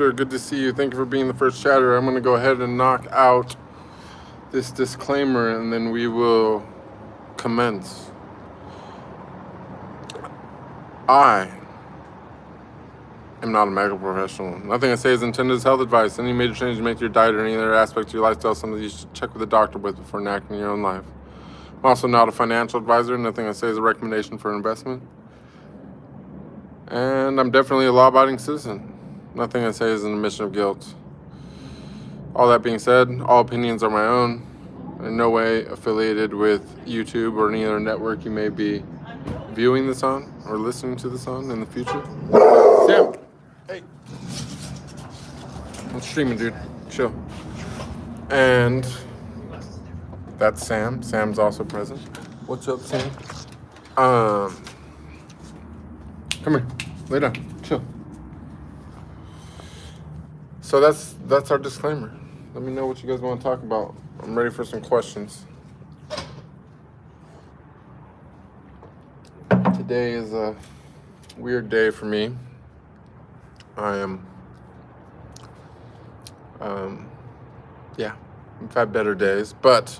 Chapter, good to see you. Thank you for being the first chatter. I'm going to go ahead and knock out this disclaimer and then we will commence. I am not a medical professional. Nothing I say is intended as health advice. Any major change you make to your diet or any other aspect of your lifestyle is something you should check with a doctor with before enacting your own life. I'm also not a financial advisor. Nothing I say is a recommendation for investment. And I'm definitely a law-abiding citizen. Nothing I say is an admission of guilt. All that being said, all opinions are my own. In no way affiliated with YouTube or any other network you may be viewing this on or listening to this on in the future. Sam, hey. I'm streaming, dude. Chill. And that's Sam. Sam's also present. What's up, Sam? Come here. Lay down. Chill. So that's our disclaimer. Let me know what you guys want to talk about. I'm ready for some questions. Today is a weird day for me. I am, yeah, I've had better days, but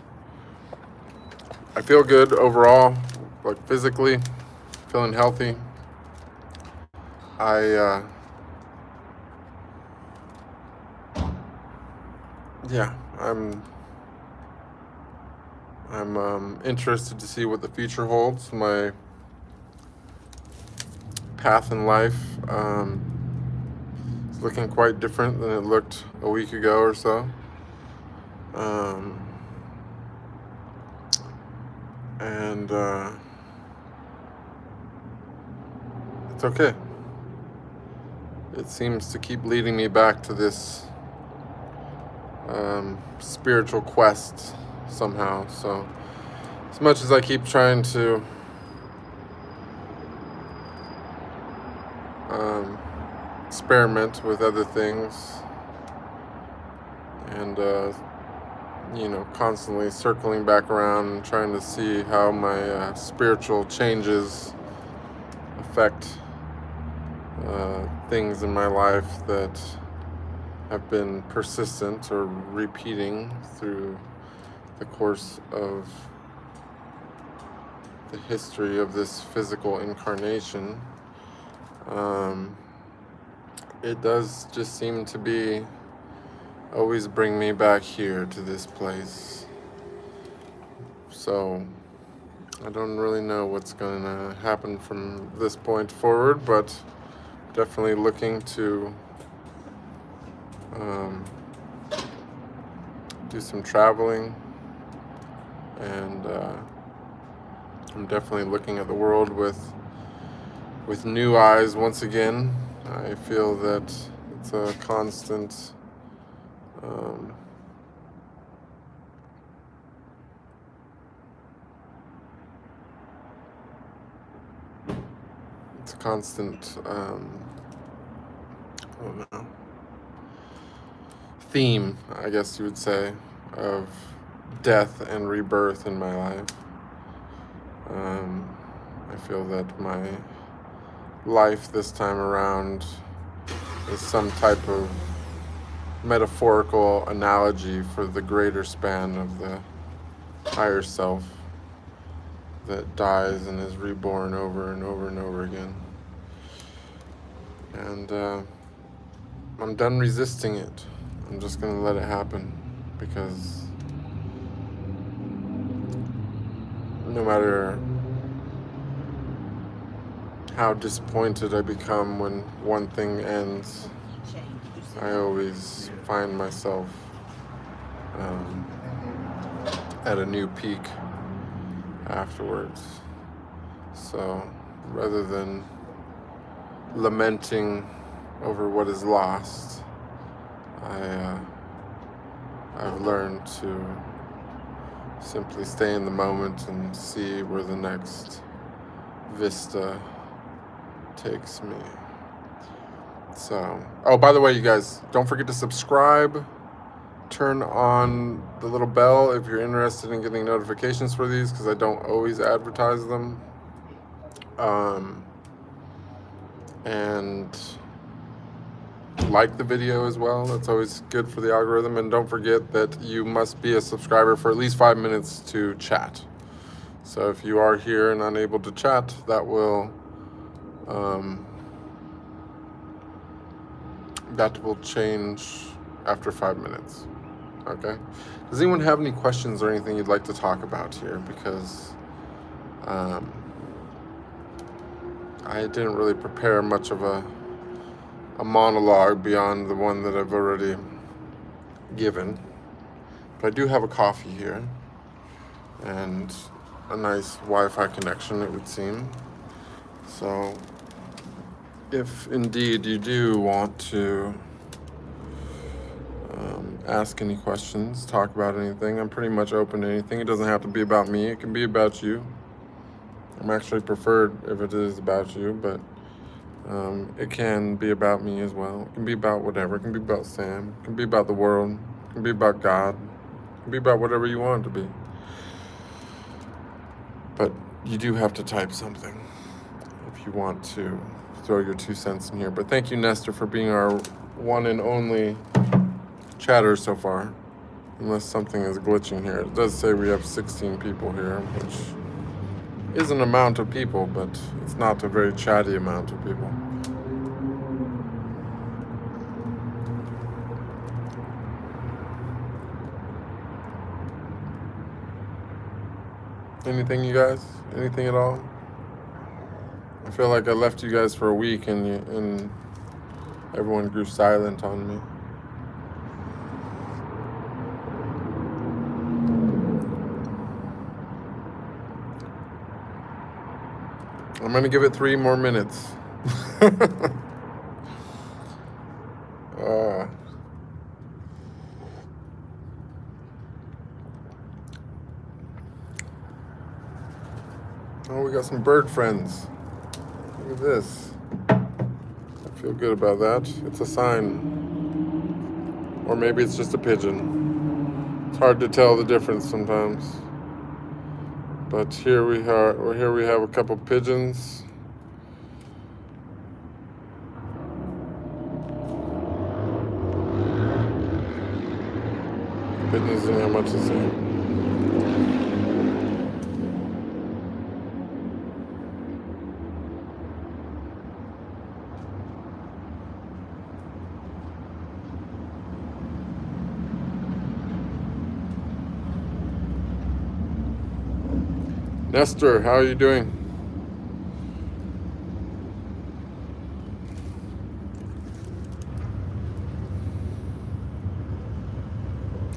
I feel good overall, like physically, feeling healthy. Yeah, I'm interested to see what the future holds. My path in life is looking quite different than it looked a week ago or so. It's okay. It seems to keep leading me back to this spiritual quest somehow. So as much as I keep trying to experiment with other things and constantly circling back around and trying to see how my spiritual changes affect things in my life that have been persistent or repeating through the course of the history of this physical incarnation. It does just seem to be always bring me back here to this place. So I don't really know what's going to happen from this point forward, but definitely looking to do some traveling, and I'm definitely looking at the world with new eyes once again. I feel that it's a constant I don't know, theme, I guess you would say, of death and rebirth in my life. I feel that my life this time around is some type of metaphorical analogy for the greater span of the higher self that dies and is reborn over and over and over again. And I'm done resisting it. I'm just gonna let it happen, because no matter how disappointed I become when one thing ends, I always find myself at a new peak afterwards. So rather than lamenting over what is lost, I've learned to simply stay in the moment and see where the next vista takes me. So, oh, by the way, you guys, don't forget to subscribe. Turn on the little bell if you're interested in getting notifications for these, because I don't always advertise them. And like the video as well. That's always good for the algorithm. And don't forget that you must be a subscriber for at least 5 minutes to chat. So if you are here and unable to chat, that will change after 5 minutes. Okay? Does anyone have any questions or anything you'd like to talk about here? Because I didn't really prepare much of a monologue beyond the one that I've already given. But I do have a coffee here and a nice Wi-Fi connection, it would seem. So if indeed you do want to ask any questions, talk about anything, I'm pretty much open to anything. It doesn't have to be about me. It can be about you. I'm actually preferred if it is about you, but it can be about me as well. It can be about whatever. It can be about Sam. It can be about the world. It can be about God. It can be about whatever you want it to be. But you do have to type something if you want to throw your 2 cents in here. But thank you, Nestor, for being our one and only chatter so far. Unless something is glitching here. It does say we have 16 people here, which is an amount of people, but it's not a very chatty amount of people. Anything, you guys? Anything at all? I feel like I left you guys for a week and everyone grew silent on me. I'm going to give it 3 more minutes. Oh, we got some bird friends. Look at this. I feel good about that. It's a sign. Or maybe it's just a pigeon. It's hard to tell the difference sometimes. But here we are. Here we have a couple pigeons. Pigeons didn't have much to say. Nestor, how are you doing?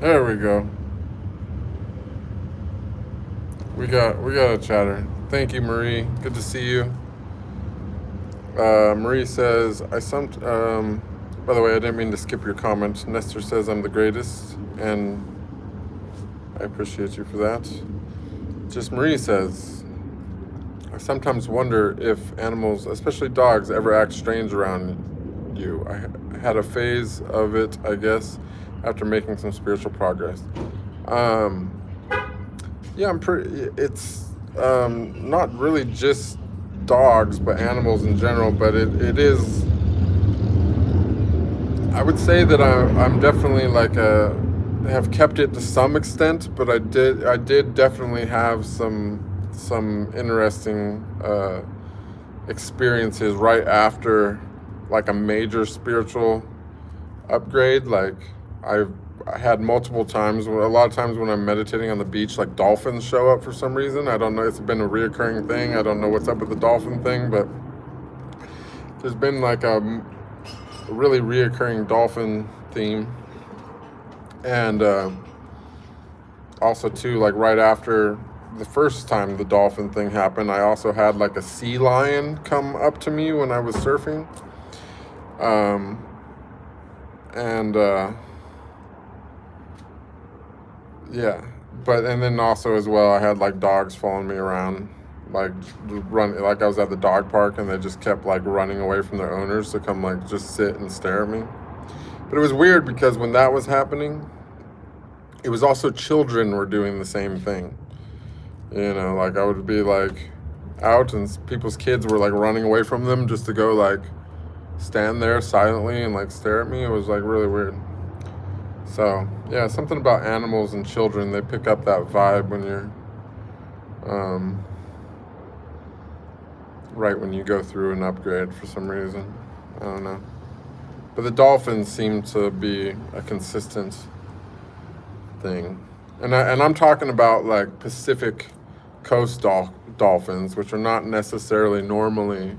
There we go. We got a chatter. Thank you, Marie. Good to see you. Marie says, by the way, I didn't mean to skip your comment. Nestor says I'm the greatest, and I appreciate you for that. Just Marie says, I sometimes wonder if animals, especially dogs, ever act strange around you. I had a phase of it, I guess, after making some spiritual progress. Yeah, it's not really just dogs, but animals in general, but it is, I would say that I'm definitely like have kept it to some extent, but I did definitely have some interesting experiences right after like a major spiritual upgrade. Like I had multiple times, a lot of times when I'm meditating on the beach, like dolphins show up for some reason. I don't know, it's been a reoccurring thing. I don't know what's up with the dolphin thing, but there's been like a really reoccurring dolphin theme. And also too, like right after the first time the dolphin thing happened, I also had like a sea lion come up to me when I was surfing. Yeah, and then also as well, I had like dogs following me around, like like I was at the dog park and they just kept like running away from their owners to come like just sit and stare at me. But it was weird because when that was happening, it was also children were doing the same thing. You know, like I would be like out and people's kids were like running away from them just to go like stand there silently and like stare at me. It was like really weird. So yeah, something about animals and children, they pick up that vibe when you're right when you go through an upgrade for some reason. I don't know. But the dolphins seem to be a consistent thing. And I'm talking about like Pacific Coast dolphins, which are not necessarily normally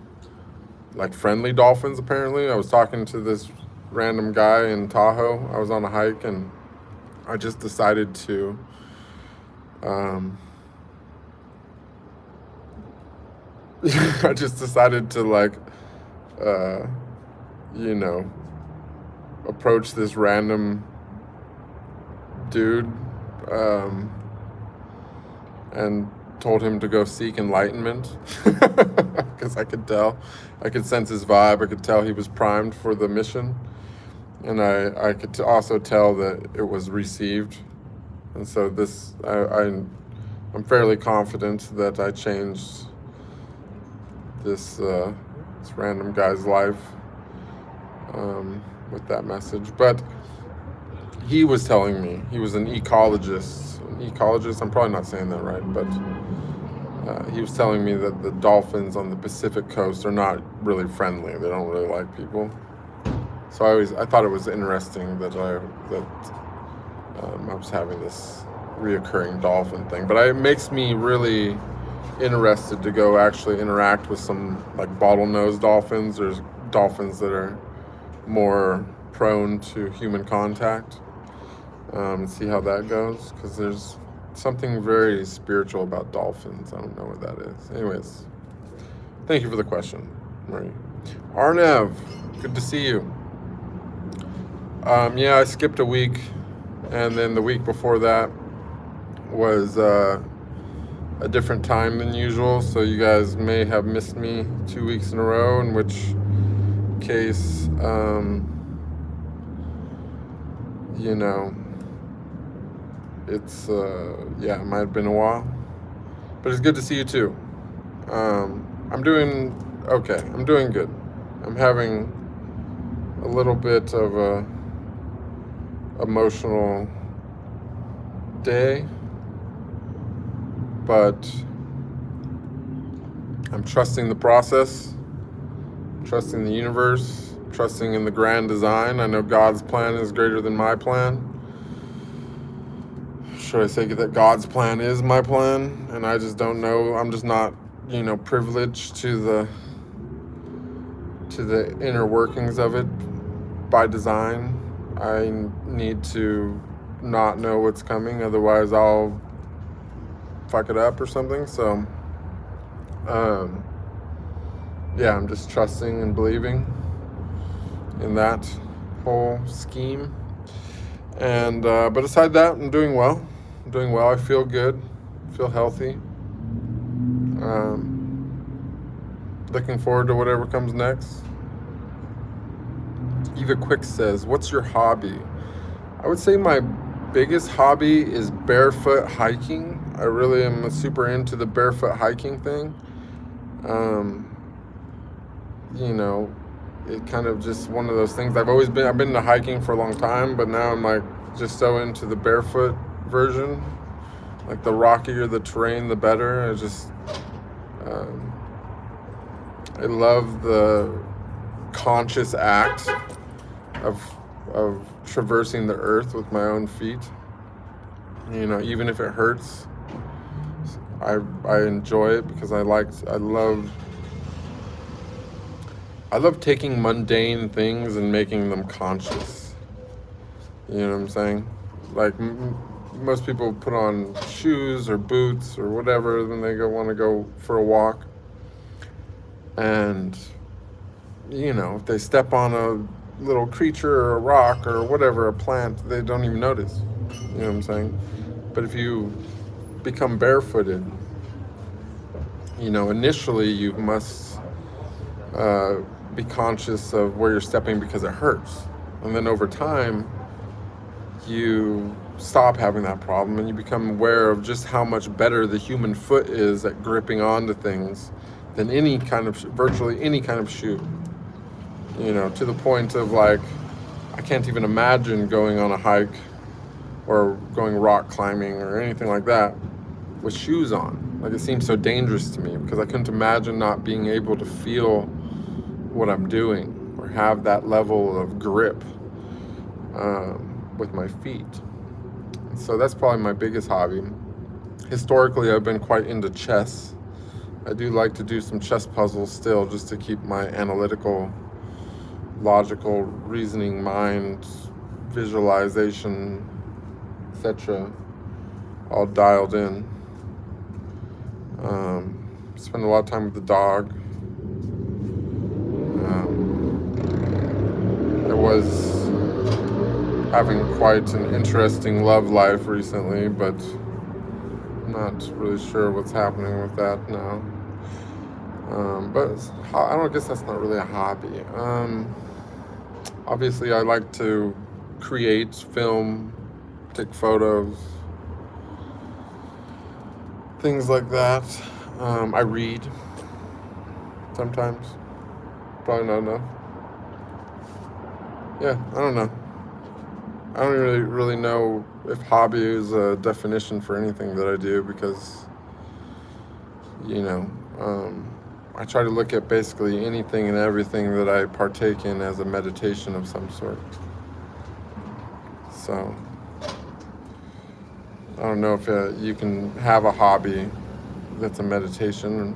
like friendly dolphins, apparently. I was talking to this random guy in Tahoe. I was on a hike and I just decided to I just decided to like you know, approach this random dude and told him to go seek enlightenment because I could sense his vibe. I could tell he was primed for the mission, and I could also tell that it was received. And so I'm fairly confident that I changed this random guy's life with that message. But he was telling me, he was an ecologist. I'm probably not saying that right, but he was telling me that the dolphins on the Pacific coast are not really friendly. They don't really like people. So I thought it was interesting that I was having this reoccurring dolphin thing. But it makes me really interested to go actually interact with some like bottlenose dolphins or dolphins that are more prone to human contact, and see how that goes, because there's something very spiritual about dolphins. I don't know what that is. Anyways, thank you for the question, Marie. Arnev, good to see you. Yeah, I skipped a week, and then the week before that was a different time than usual, so you guys may have missed me 2 weeks in a row, in which case, you know, it's, yeah, it might have been a while, but it's good to see you too. I'm doing okay. I'm doing good. I'm having a little bit of a emotional day, but I'm trusting the process, trusting the universe, trusting in the grand design. I know God's plan is greater than my plan. Should I say that God's plan is my plan, and I just don't know. I'm just not, you know, privileged to the inner workings of it by design. I need to not know what's coming, otherwise I'll fuck it up or something. So yeah, I'm just trusting and believing in that whole scheme. And but aside that, I'm doing well. I feel good, feel healthy. Looking forward to whatever comes next. Eva Quick says, what's your hobby? I would say my biggest hobby is barefoot hiking. I really am super into the barefoot hiking thing. You know, it kind of just one of those things. I've been into hiking for a long time, but now I'm like just so into the barefoot version. Like the rockier the terrain, the better. I love the conscious act of traversing the earth with my own feet. You know, even if it hurts, I enjoy it because I love taking mundane things and making them conscious. You know what I'm saying? Like most people put on shoes or boots or whatever when they want to go for a walk. And, you know, if they step on a little creature or a rock or whatever, a plant, they don't even notice. You know what I'm saying? But if you become barefooted, you know, initially you must be conscious of where you're stepping because it hurts. And then over time, you stop having that problem and you become aware of just how much better the human foot is at gripping onto things than virtually any kind of shoe. You know, to the point of like, I can't even imagine going on a hike or going rock climbing or anything like that with shoes on. Like, it seems so dangerous to me because I couldn't imagine not being able to feel what I'm doing or have that level of grip with my feet. So that's probably my biggest hobby. Historically, I've been quite into chess. I do like to do some chess puzzles still, just to keep my analytical, logical, reasoning mind, visualization, etc. all dialed in. Spend a lot of time with the dog. I was having quite an interesting love life recently, but I'm not really sure what's happening with that now. But I guess that's not really a hobby. Obviously, I like to create, film, take photos, things like that. I read sometimes. Probably not enough. Yeah, I don't know. I don't really know if hobby is a definition for anything that I do because, you know, I try to look at basically anything and everything that I partake in as a meditation of some sort. So, I don't know if you can have a hobby that's a meditation,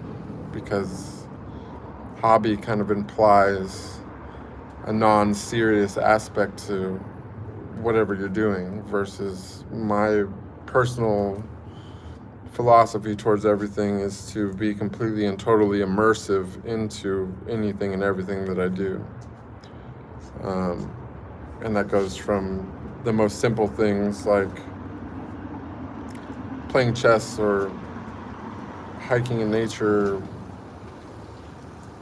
because hobby kind of implies a non-serious aspect to whatever you're doing, versus my personal philosophy towards everything is to be completely and totally immersive into anything and everything that I do. And that goes from the most simple things like playing chess or hiking in nature,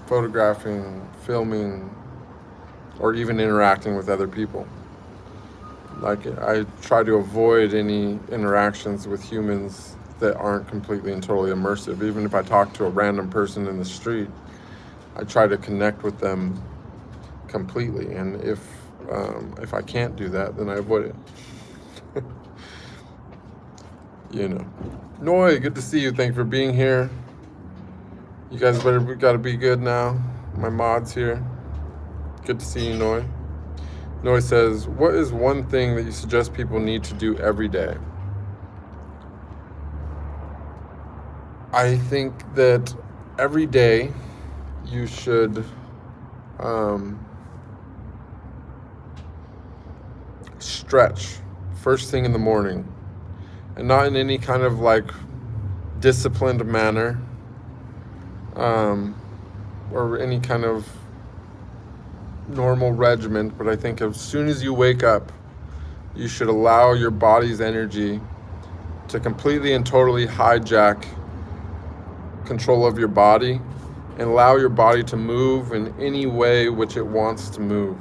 photographing, filming, or even interacting with other people. Like, I try to avoid any interactions with humans that aren't completely and totally immersive. Even if I talk to a random person in the street, I try to connect with them completely. And if I can't do that, then I avoid it. You know. Noi, good to see you. Thanks for being here. You guys gotta be good now. My mod's here. Good to see you, Noi. Noi says, what is one thing that you suggest people need to do every day? I think that every day you should stretch first thing in the morning, and not in any kind of like disciplined manner, or any kind of normal regiment, but I think as soon as you wake up, you should allow your body's energy to completely and totally hijack control of your body and allow your body to move in any way which it wants to move.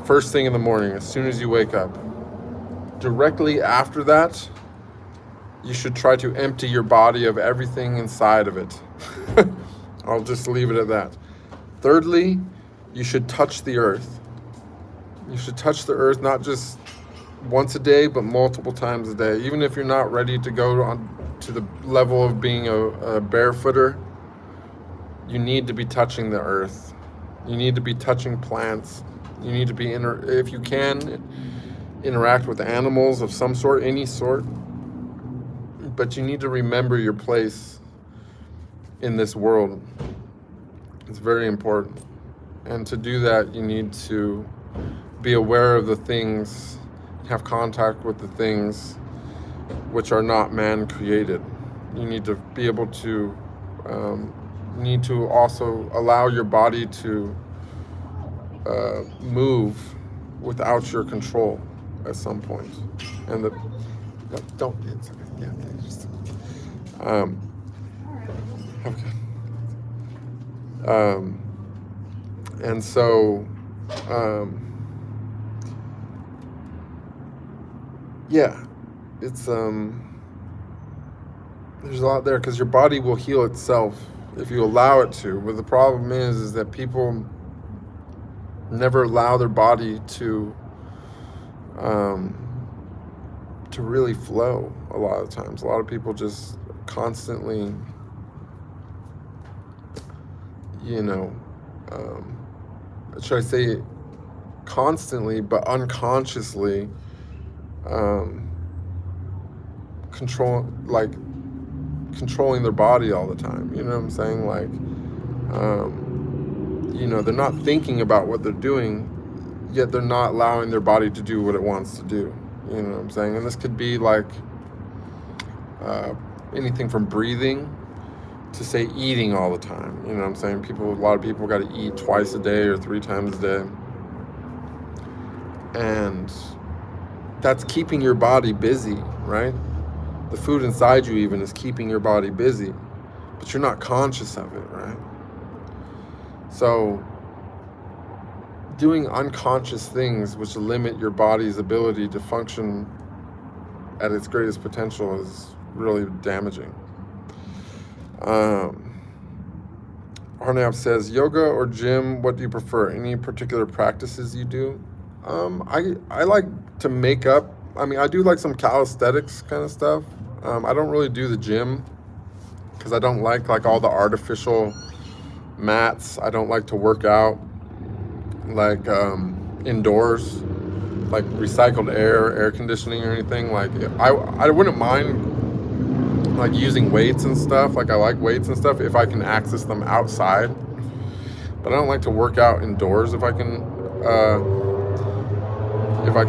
First thing in the morning, as soon as you wake up. Directly after that, you should try to empty your body of everything inside of it. I'll just leave it at that. Thirdly, you should touch the earth. You should touch the earth not just once a day, but multiple times a day. Even if you're not ready to go on to the level of being a barefooter, you need to be touching the earth. You need to be touching plants. You need to be, if you can, interact with animals of some sort, any sort. But you need to remember your place in this world. It's very important. And to do that, you need to be aware of the things, have contact with the things which are not man-created. You need to be able to, need to also allow your body to move without your control at some point. And don't, yeah, just, okay. And so, yeah, it's, there's a lot there, because your body will heal itself if you allow it to. But the problem is that people never allow their body to really flow. A lot of times, a lot of people just constantly, you know, should I say constantly, but unconsciously controlling their body all the time. You know what I'm saying? Like, you know, they're not thinking about what they're doing, yet they're not allowing their body to do what it wants to do. You know what I'm saying? And this could be like anything from breathing to, say, eating all the time. You know what I'm saying? A lot of people got to eat twice a day or 3 times a day. And that's keeping your body busy, right? The food inside you even is keeping your body busy, but you're not conscious of it, right? So doing unconscious things which limit your body's ability to function at its greatest potential is really damaging. Arnav says, yoga or gym, what do you prefer? Any particular practices you do? I like to make up. I mean, I do like some calisthenics kind of stuff. I don't really do the gym because I don't like all the artificial mats. I don't like to work out like indoors, like recycled air conditioning or anything. Like I wouldn't mind like using weights and stuff. Like I like weights and stuff if I can access them outside, but I don't like to work out indoors if I can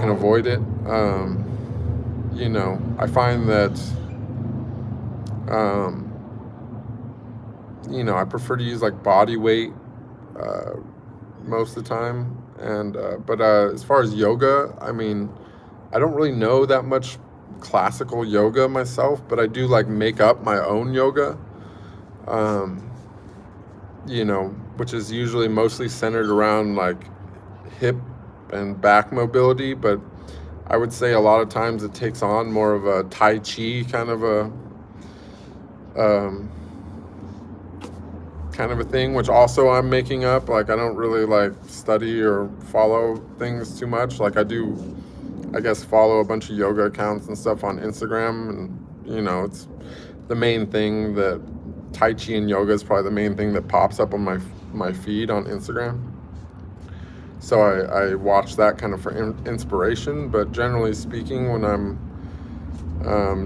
avoid it. You know, I find that you know, I prefer to use like body weight most of the time. And but as far as yoga, I mean, I don't really know that much classical yoga myself, but I do like make up my own yoga, you know, which is usually mostly centered around like hip and back mobility, but I would say a lot of times it takes on more of a Tai Chi kind of a thing, which also I'm making up. Like I don't really like study or follow things too much. Like I do, I guess, follow a bunch of yoga accounts and stuff on Instagram, and you know, it's the main thing that Tai Chi and yoga is probably the main thing that pops up on my feed on Instagram. So I watch that kind of for inspiration, but generally speaking, when I'm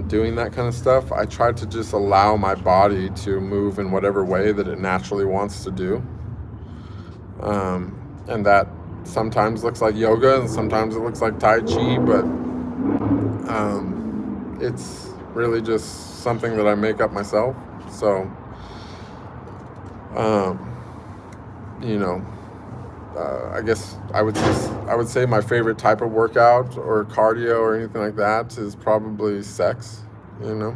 doing that kind of stuff, I try to just allow my body to move in whatever way that it naturally wants to do. And that sometimes looks like yoga and sometimes it looks like Tai Chi, but it's really just something that I make up myself. So, you know, I guess I would say my favorite type of workout or cardio or anything like that is probably sex, you know.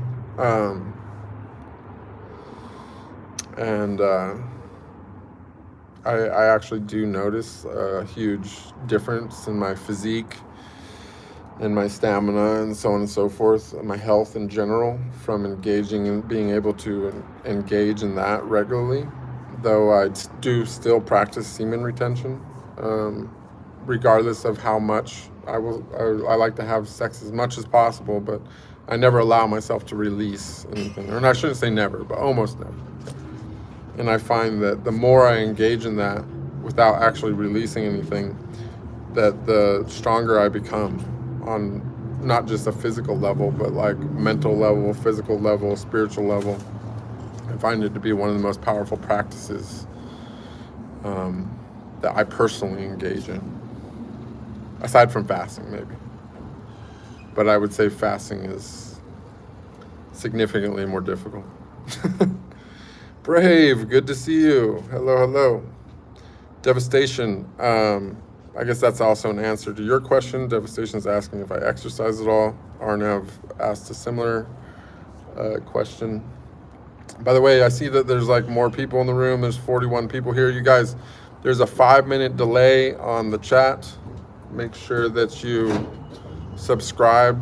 And I actually do notice a huge difference in my physique and my stamina and so on and so forth, and my health in general from engaging and being able to engage in that regularly. Though I do still practice semen retention, regardless of how much I like to have sex as much as possible, but I never allow myself to release anything. Or I shouldn't say never, but almost never. And I find that the more I engage in that without actually releasing anything, that the stronger I become on not just a physical level, but like mental level, physical level, spiritual level. I find it to be one of the most powerful practices that I personally engage in, aside from fasting maybe. But I would say fasting is significantly more difficult. Brave, good to see you. Hello. Devastation, I guess that's also an answer to your question. Devastation is asking if I exercise at all. Arnav asked a similar question. By the way, I see that there's like more people in the room. There's 41 people here. You guys, there's a 5-minute delay on the chat. Make sure that you subscribe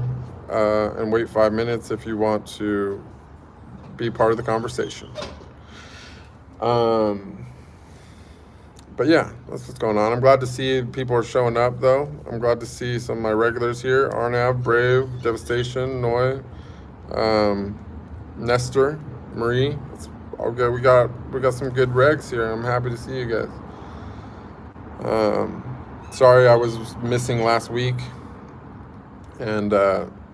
and wait 5 minutes if you want to be part of the conversation. But yeah, that's what's going on. I'm glad to see people are showing up, though. I'm glad to see some of my regulars here. Arnav, Brave, Devastation, Noi, Nestor, Marie. It's all good. We got some good regs here. I'm happy to see you guys. Sorry I was missing last week, and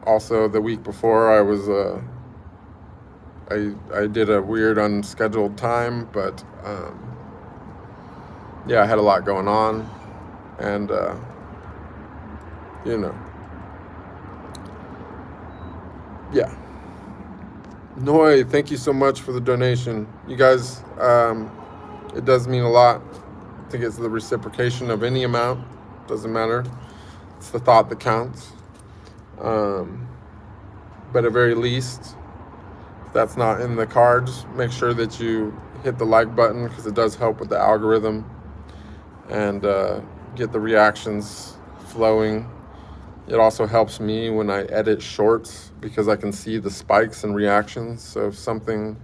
also the week before I was I did a weird unscheduled time, but yeah, I had a lot going on, and you know, yeah. Noi, thank you so much for the donation. You guys, it does mean a lot. I think it's the reciprocation of any amount. Doesn't matter. It's the thought that counts. But at very least, if that's not in the cards, make sure that you hit the like button, because it does help with the algorithm and get the reactions flowing. It also helps me when I edit shorts, because I can see the spikes and reactions. So if something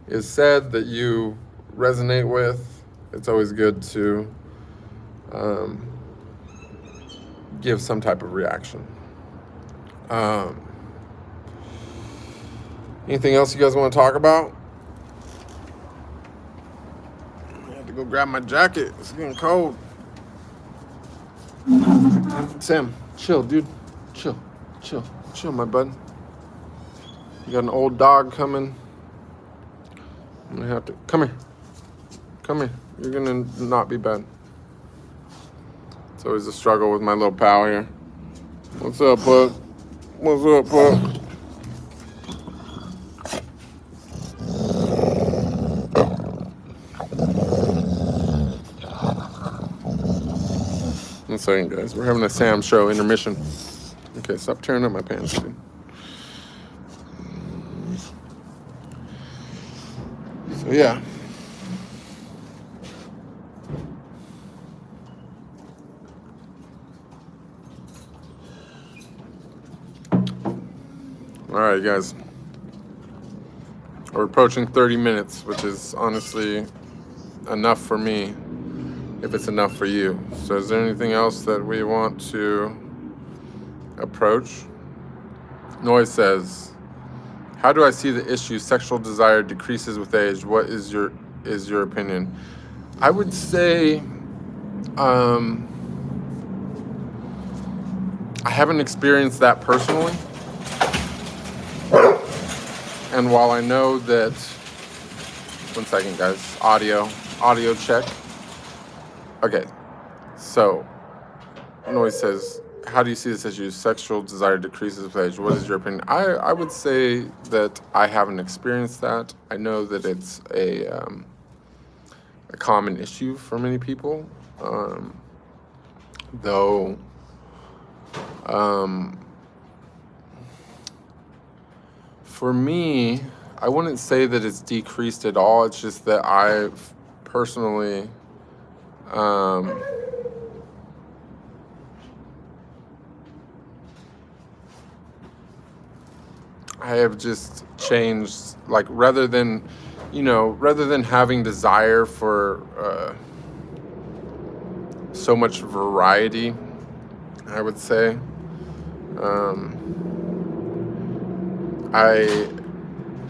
is said that you resonate with, it's always good to give some type of reaction. Anything else you guys want to talk about? I have to go grab my jacket. It's getting cold. Sam, chill, dude. Chill, my bud. You got an old dog coming. I'm gonna have to come here. You're gonna not be bad. It's always a struggle with my little pal here. What's up, bud? What's up, bud? One second, guys. We're having a Sam show intermission. Okay, stop tearing up my pants, dude. So yeah. All right, guys. We're approaching 30 minutes, which is honestly enough for me, if it's enough for you. So is there anything else that we want to approach? Noise says, how do I see the issue sexual desire decreases with age? What is your opinion? I would say I haven't experienced that personally. And while I know that, one second, guys, audio check. Okay, so Noise says, how do you see this issue? Sexual desire decreases with age. What is your opinion? I would say that I haven't experienced that. I know that it's a common issue for many people, though for me, I wouldn't say that it's decreased at all. It's just that I personally I have just changed, like, rather than having desire for so much variety, I would say, I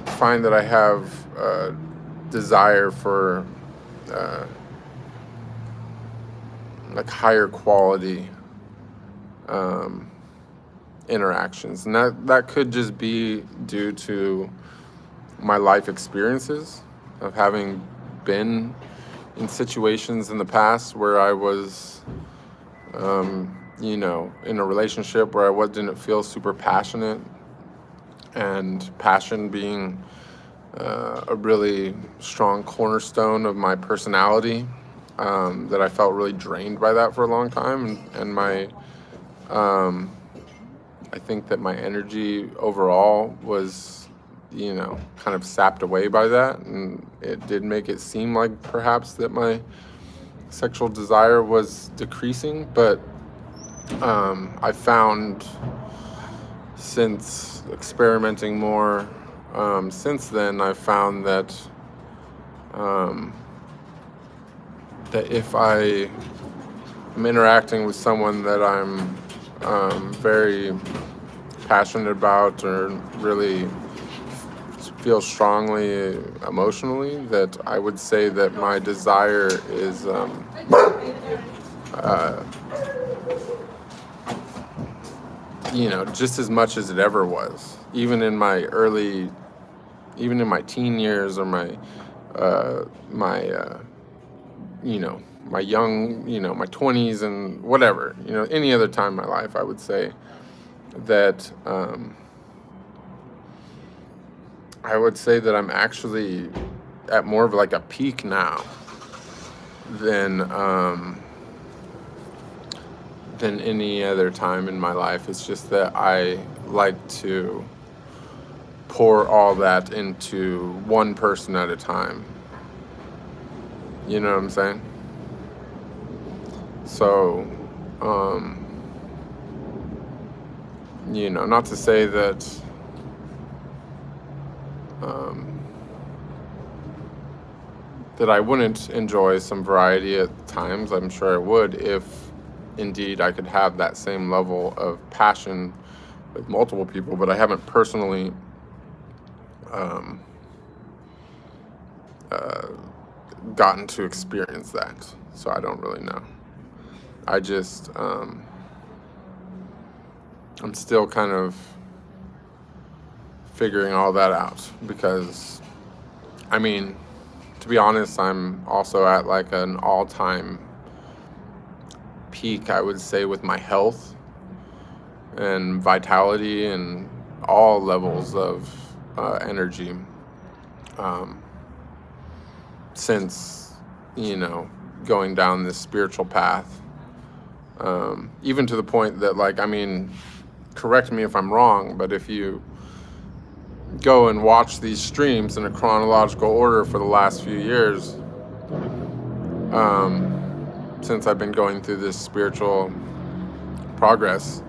find that I have desire for like higher quality interactions, and that could just be due to my life experiences of having been in situations in the past where I was in a relationship where I didn't feel super passionate, and passion being a really strong cornerstone of my personality, that I felt really drained by that for a long time, and my I think that my energy overall was kind of sapped away by that, and it did make it seem like perhaps that my sexual desire was decreasing, but I found, since experimenting more since then, I found that that if I am interacting with someone that I'm very passionate about or really feel strongly emotionally, that I would say that my desire is just as much as it ever was, even in my teen years, or my young, my 20s and whatever, any other time in my life. I would say that I'm actually at more of like a peak now than any other time in my life. It's just that I like to pour all that into one person at a time. You know what I'm saying? So, not to say that that I wouldn't enjoy some variety at times. I'm sure I would, if indeed I could have that same level of passion with multiple people, but I haven't personally gotten to experience that, so I don't really know. I just I'm still kind of figuring all that out, because to be honest, I'm also at like an all-time peak, I would say, with my health and vitality and all levels of energy, since going down this spiritual path, even to the point that, like, correct me if I'm wrong, but if you go and watch these streams in a chronological order for the last few years, since I've been going through this spiritual progress,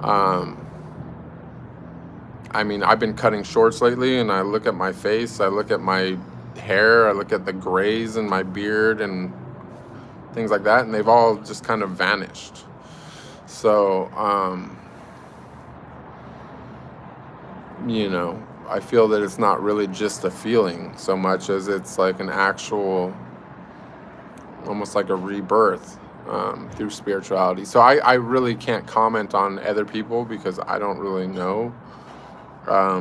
I've been cutting shorts lately, and I look at my face, I look at my hair, I look at the grays in my beard and things like that, and they've all just kind of vanished. So, I feel that it's not really just a feeling so much as it's like an actual, almost like a rebirth through spirituality. So I really can't comment on other people, because I don't really know. I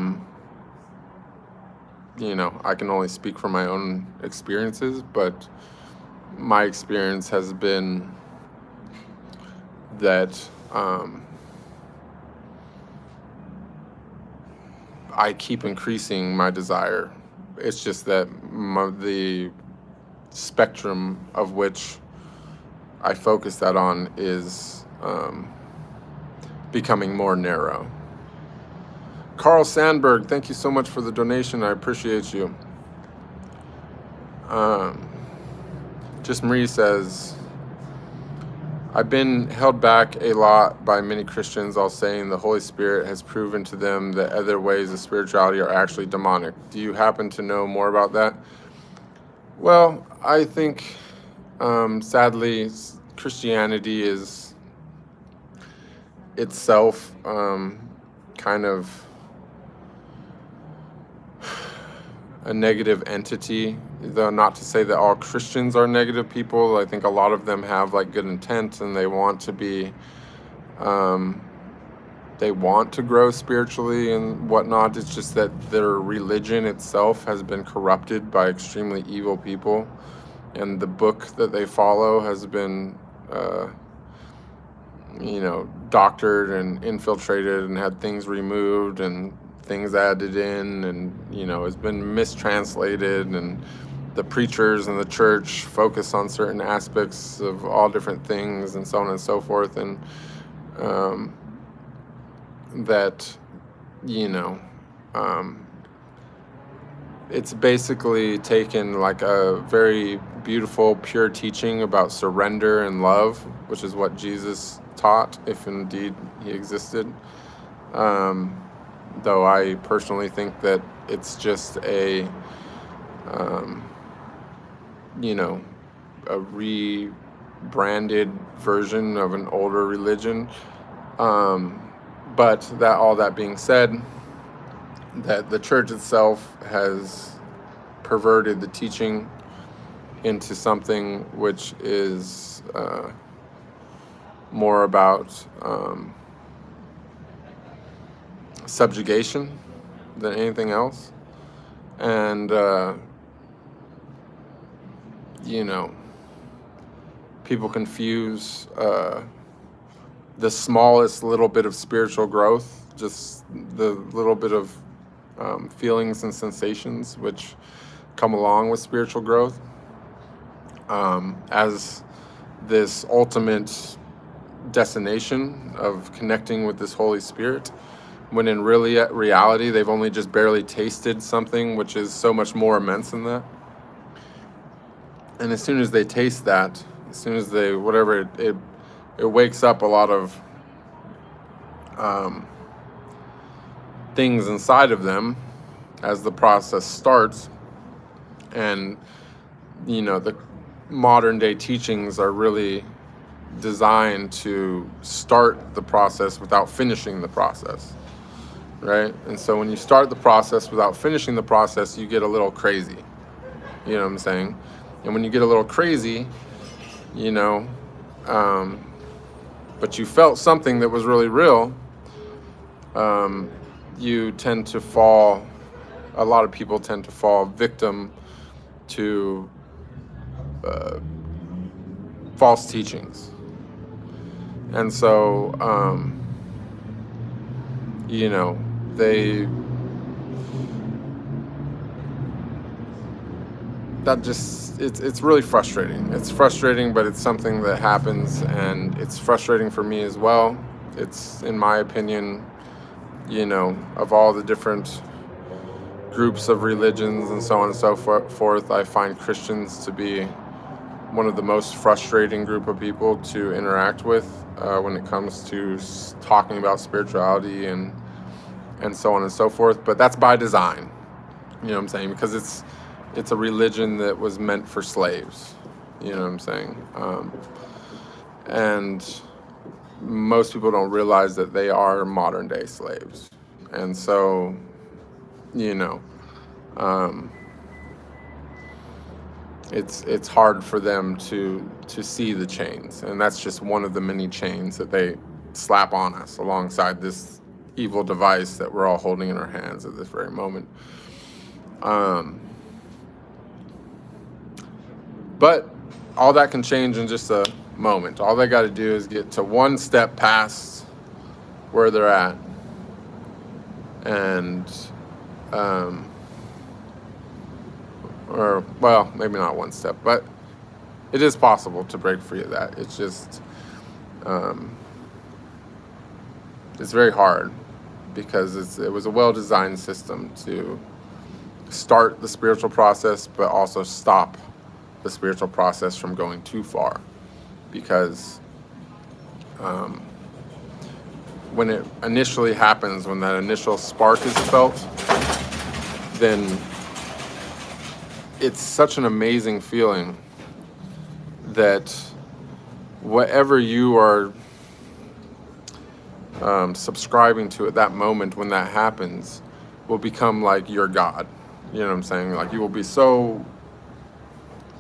can only speak from my own experiences, but my experience has been that I keep increasing my desire. It's just that the spectrum of which I focus that on is becoming more narrow. Carl Sandberg, thank you so much for the donation. I appreciate you. Just Marie says, I've been held back a lot by many Christians, all saying the Holy Spirit has proven to them that other ways of spirituality are actually demonic. Do you happen to know more about that? Well, I think, sadly, Christianity is itself kind of a negative entity, though not to say that all Christians are negative people. I think a lot of them have like good intent, and they want to be, they want to grow spiritually and whatnot. It's just that their religion itself has been corrupted by extremely evil people, and the book that they follow has been, doctored and infiltrated and had things removed and things added in, and has been mistranslated, and the preachers and the church focus on certain aspects of all different things, and so on and so forth, and that it's basically taken like a very beautiful, pure teaching about surrender and love, which is what Jesus taught, if indeed he existed. Though I personally think that it's just a you know, a rebranded version of an older religion. But all that being said, that the church itself has perverted the teaching into something which is more about subjugation than anything else. And, you know, people confuse the smallest little bit of spiritual growth, just the little bit of feelings and sensations which come along with spiritual growth, as this ultimate destination of connecting with this Holy Spirit, when in reality they've only just barely tasted something which is so much more immense than that. And as soon as they taste that, as soon as they, whatever, it wakes up a lot of things inside of them as the process starts. And, you know, the modern day teachings are really designed to start the process without finishing the process, right? And so when you start the process without finishing the process, you get a little crazy, you know what I'm saying? And when you get a little crazy, you know, but you felt something that was really real, you tend to fall, a lot of people tend to fall victim to false teachings. And so, you know, it's really frustrating. It's frustrating, but it's something that happens, and it's frustrating for me as well. It's, in my opinion, you know, of all the different groups of religions and so on and so forth, I find Christians to be one of the most frustrating group of people to interact with when it comes to talking about spirituality and so on and so forth. But that's by design, you know what I'm saying? Because it's a religion that was meant for slaves, you know what I'm saying? And most people don't realize that they are modern day slaves. And so, you know, it's hard for them to see the chains. And that's just one of the many chains that they slap on us alongside this evil device that we're all holding in our hands at this very moment. But all that can change in just a moment. All they got to do is get to one step past where they're at, and or, well, maybe not one step, but it is possible to break free of that. It's just it's very hard, because it was a well-designed system to start the spiritual process, but also stop the spiritual process from going too far. Because when it initially happens, when that initial spark is felt, then it's such an amazing feeling that whatever you are subscribing to at that moment when that happens will become like your God. You know what I'm saying? Like, you will be so,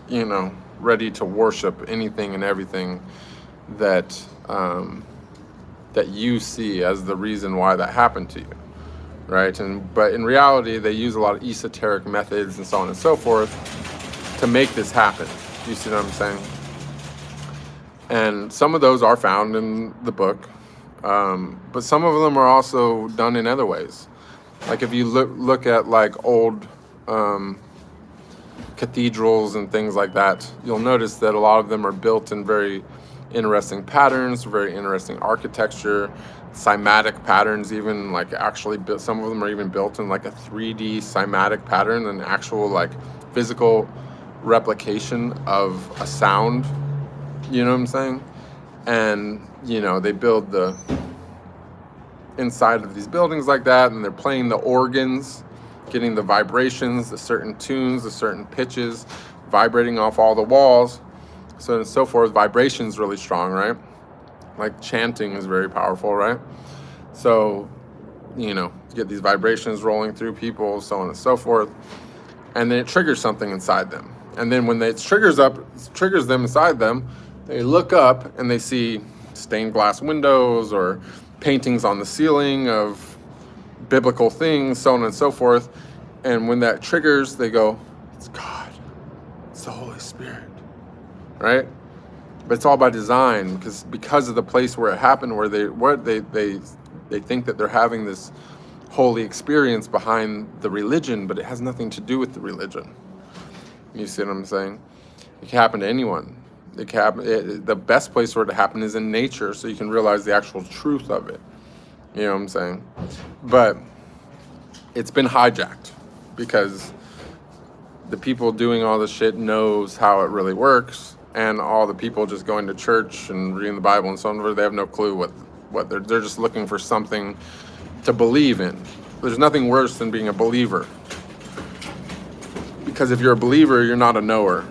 you know, ready to worship anything and everything that that you see as the reason why that happened to you, right? But in reality, they use a lot of esoteric methods and so on and so forth to make this happen. You see what I'm saying? And some of those are found in the book, but some of them are also done in other ways. Like, if you look at like old cathedrals and things like that, you'll notice that a lot of them are built in very interesting patterns, very interesting architecture, cymatic patterns, even like actually built. Some of them are even built in like a 3D cymatic pattern, an actual like physical replication of a sound. You know what I'm saying? And, you know, they build the inside of these buildings like that, and they're playing the organs, getting the vibrations, the certain tunes, the certain pitches, vibrating off all the walls, so on and so forth. Vibration's really strong, right? Like chanting is very powerful, right? So, you know, you get these vibrations rolling through people, so on and so forth, and then it triggers something inside them. And then when it triggers them inside them, they look up and they see stained glass windows or paintings on the ceiling of biblical things, so on and so forth. And when that triggers, they go, it's God, it's the Holy Spirit, right? But it's all by design, because of the place where it happened, where they think that they're having this holy experience behind the religion, but it has nothing to do with the religion. You see what I'm saying? It can happen to anyone. It can happen, the best place for it to happen is in nature, so you can realize the actual truth of it. You know what I'm saying? But it's been hijacked because the people doing all this shit knows how it really works, and all the people just going to church and reading the Bible and so on, they have no clue what they're just looking for something to believe in. There's nothing worse than being a believer. Because if you're a believer, you're not a knower.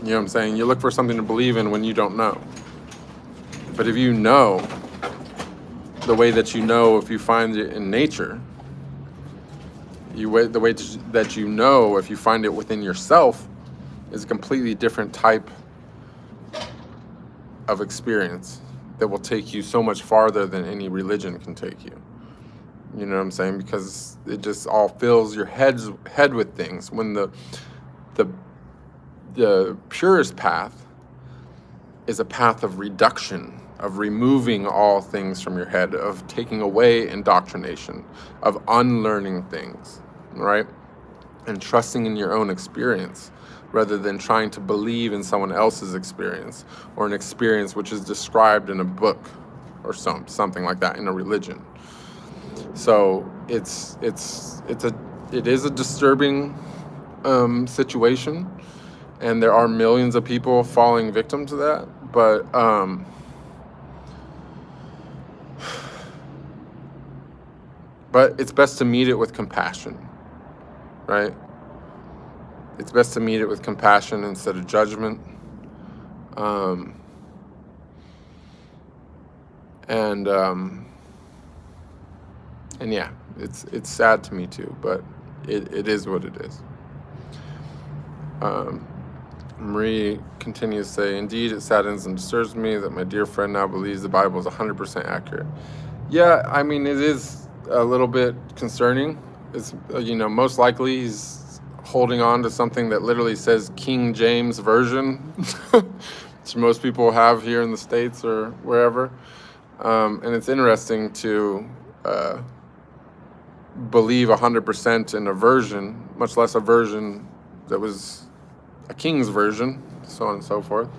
You know what I'm saying? You look for something to believe in when you don't know. But if you know, the way that you know, if you find it in nature, the way that you know, if you find it within yourself, is a completely different type of experience that will take you so much farther than any religion can take you. You know what I'm saying? Because it just all fills your head with things. When the purest path is a path of reduction, of removing all things from your head, of taking away indoctrination, of unlearning things, right? And trusting in your own experience, rather than trying to believe in someone else's experience, or an experience which is described in a book or something like that in a religion. So it is a disturbing situation, and there are millions of people falling victim to that. But it's best to meet it with compassion, right? It's best to meet it with compassion instead of judgment. And yeah, it's sad to me too, but it is what it is. Marie continues to say, indeed, it saddens and disturbs me that my dear friend now believes the Bible is 100% accurate. Yeah, I mean, it is a little bit concerning. It's, most likely he's holding on to something that literally says King James Version, which most people have here in the States or wherever. And it's interesting to believe 100% in a version, much less a version that was a king's version, so on and so forth.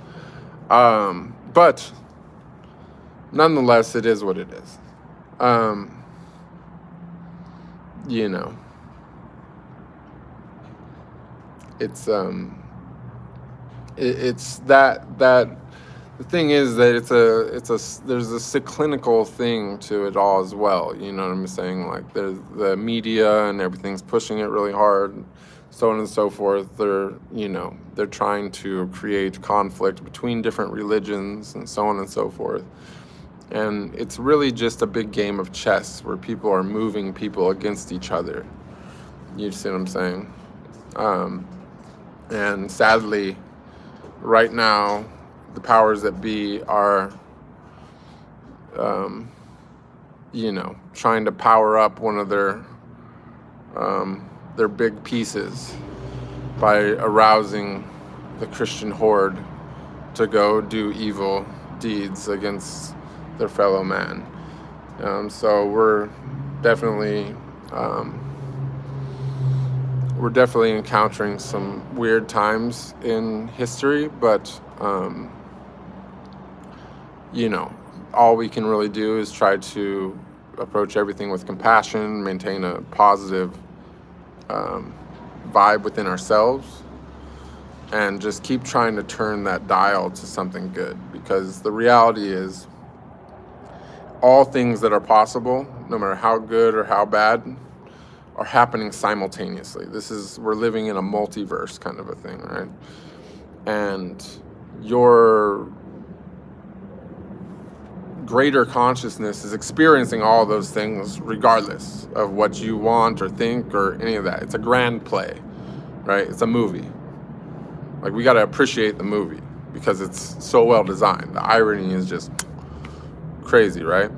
But nonetheless, it is what it is. It's that the thing is that there's a cyclical thing to it all as well. You know what I'm saying? Like, there's the media and everything's pushing it really hard, so on and so forth. They're trying to create conflict between different religions and so on and so forth. And it's really just a big game of chess where people are moving people against each other. You see what I'm saying? And sadly, right now, the powers that be are, trying to power up one of their big pieces by arousing the Christian horde to go do evil deeds against their fellow man. So we're definitely encountering some weird times in history, but all we can really do is try to approach everything with compassion, maintain a positive vibe within ourselves, and just keep trying to turn that dial to something good. Because the reality is, all things that are possible, no matter how good or how bad, are happening simultaneously. We're living in a multiverse kind of a thing, right? And your greater consciousness is experiencing all those things regardless of what you want or think or any of that. It's a grand play, right? It's a movie. Like, we got to appreciate the movie because it's so well designed. The irony is just crazy, right?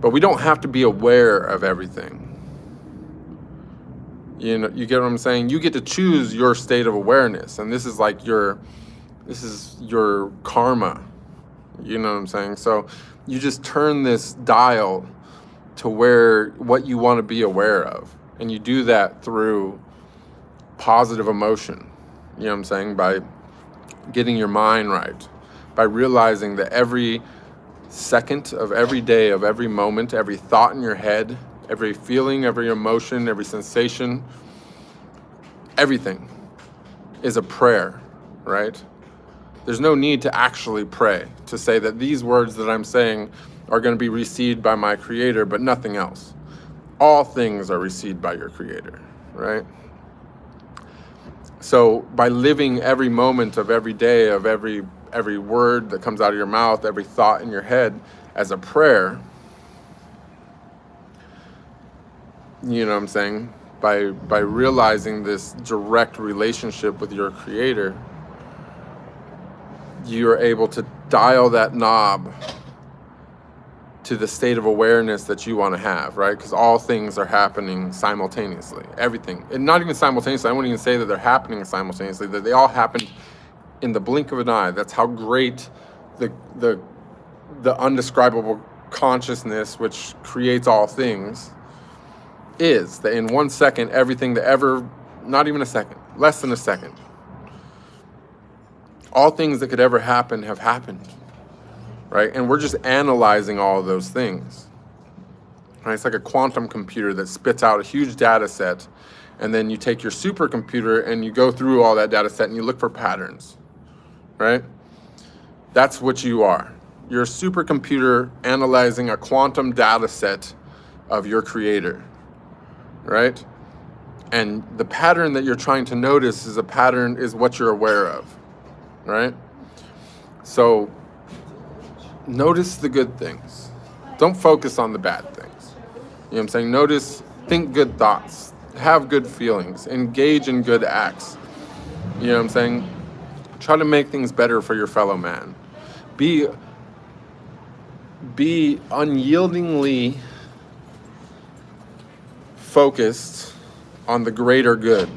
But we don't have to be aware of everything. You know, you get what I'm saying? You get to choose your state of awareness, and this is your karma. You know what I'm saying? So you just turn this dial to what you want to be aware of, and you do that through positive emotion. You know what I'm saying? By getting your mind right, by realizing that every second of every day, of every moment, every thought in your head, every feeling, every emotion, every sensation, everything is a prayer, right? There's no need to actually pray, to say that these words that I'm saying are going to be received by my Creator, but nothing else. All things are received by your Creator, right? So by living every moment of every day, of every word that comes out of your mouth, every thought in your head as a prayer, you know what I'm saying? By realizing this direct relationship with your Creator, you're able to dial that knob to the state of awareness that you want to have, right? Because all things are happening simultaneously. Everything. And not even simultaneously. I wouldn't even say that they're happening simultaneously, that they all happened in the blink of an eye. That's how great the undescribable consciousness, which creates all things, is. That in 1 second, everything that ever, not even a second, less than a second, all things that could ever happen have happened, right? And we're just analyzing all of those things, right? It's like a quantum computer that spits out a huge data set, and then you take your supercomputer and you go through all that data set and you look for patterns, right? That's what you are. You're a supercomputer analyzing a quantum data set of your Creator, right? And the pattern that you're trying to notice is what you're aware of, right? So notice the good things. Don't focus on the bad things. You know what I'm saying? Think good thoughts, have good feelings, engage in good acts. You know what I'm saying? Try to make things better for your fellow man. Be unyieldingly focused on the greater good,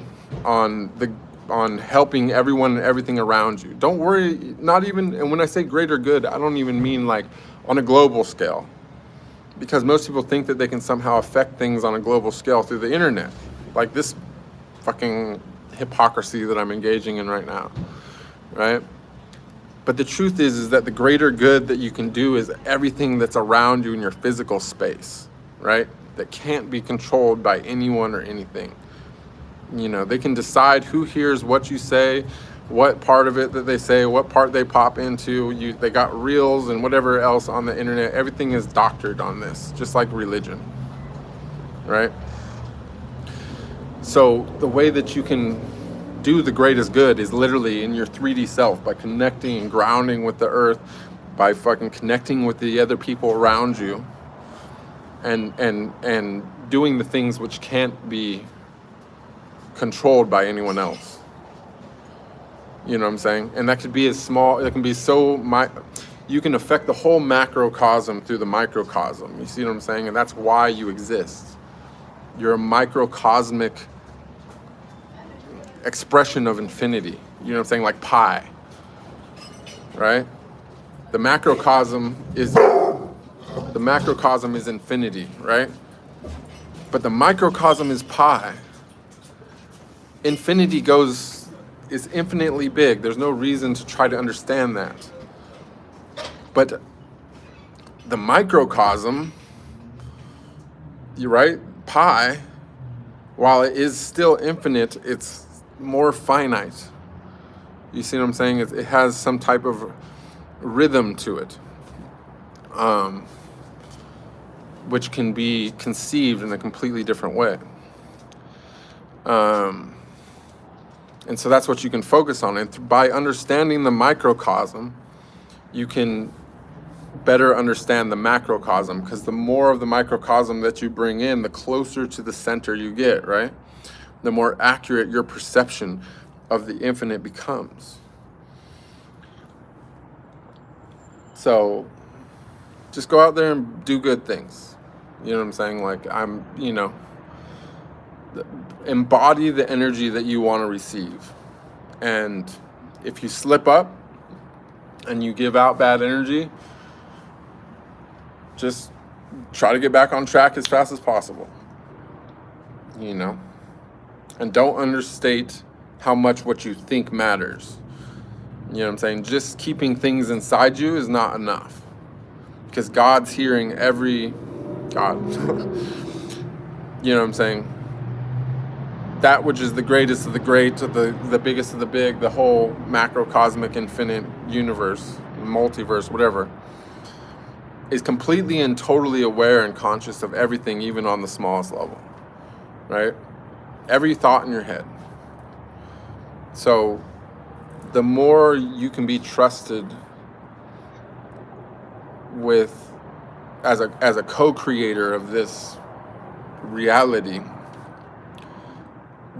on helping everyone and everything around you. Don't worry, and when I say greater good, I don't even mean like on a global scale, because most people think that they can somehow affect things on a global scale through the internet, like this fucking hypocrisy that I'm engaging in right now, right? But the truth is that the greater good that you can do is everything that's around you in your physical space, right? That can't be controlled by anyone or anything. You know, they can decide who hears what you say, what part of it that they say, what part they pop into. They got reels and whatever else on the internet. Everything is doctored on this, just like religion, right? So the way that you can do the greatest good is literally in your 3D self, by connecting and grounding with the earth, by fucking connecting with the other people around you, and doing the things which can't be controlled by anyone else. You know what I'm saying? And that could be as small, it can be you can affect the whole macrocosm through the microcosm. You see what I'm saying? And that's why you exist. You're a microcosmic expression of infinity. You know what I'm saying? Like pi, right? The macrocosm is infinity, right? But the microcosm is pi. Infinity is infinitely big. There's no reason to try to understand that. But the microcosm, you're right, pi, while it is still infinite, it's more finite. You see what I'm saying? It has some type of rhythm to it, which can be conceived in a completely different way. And so that's what you can focus on. And by understanding the microcosm, you can better understand the macrocosm, because the more of the microcosm that you bring in, the closer to the center you get, right? The more accurate your perception of the infinite becomes. So just go out there and do good things. You know what I'm saying? Like, embody the energy that you want to receive. And if you slip up and you give out bad energy, just try to get back on track as fast as possible. And don't understate how much what you think matters. You know what I'm saying? Just keeping things inside you is not enough, because God's hearing every God. You know what I'm saying? That which is the greatest of the great, the biggest of the big, the whole macrocosmic infinite universe, multiverse, whatever, is completely and totally aware and conscious of everything, even on the smallest level, right? Every thought in your head. So the more you can be trusted with as a co-creator of this reality,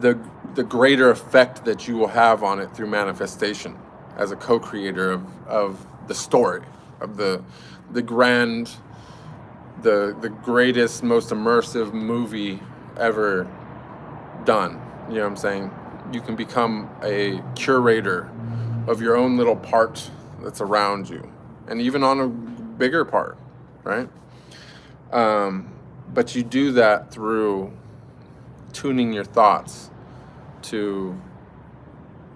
the greater effect that you will have on it through manifestation as a co-creator of the story, of the grand, the greatest, most immersive movie ever done. You know what I'm saying? You can become a curator of your own little part that's around you, and even on a bigger part, right? But you do that through tuning your thoughts to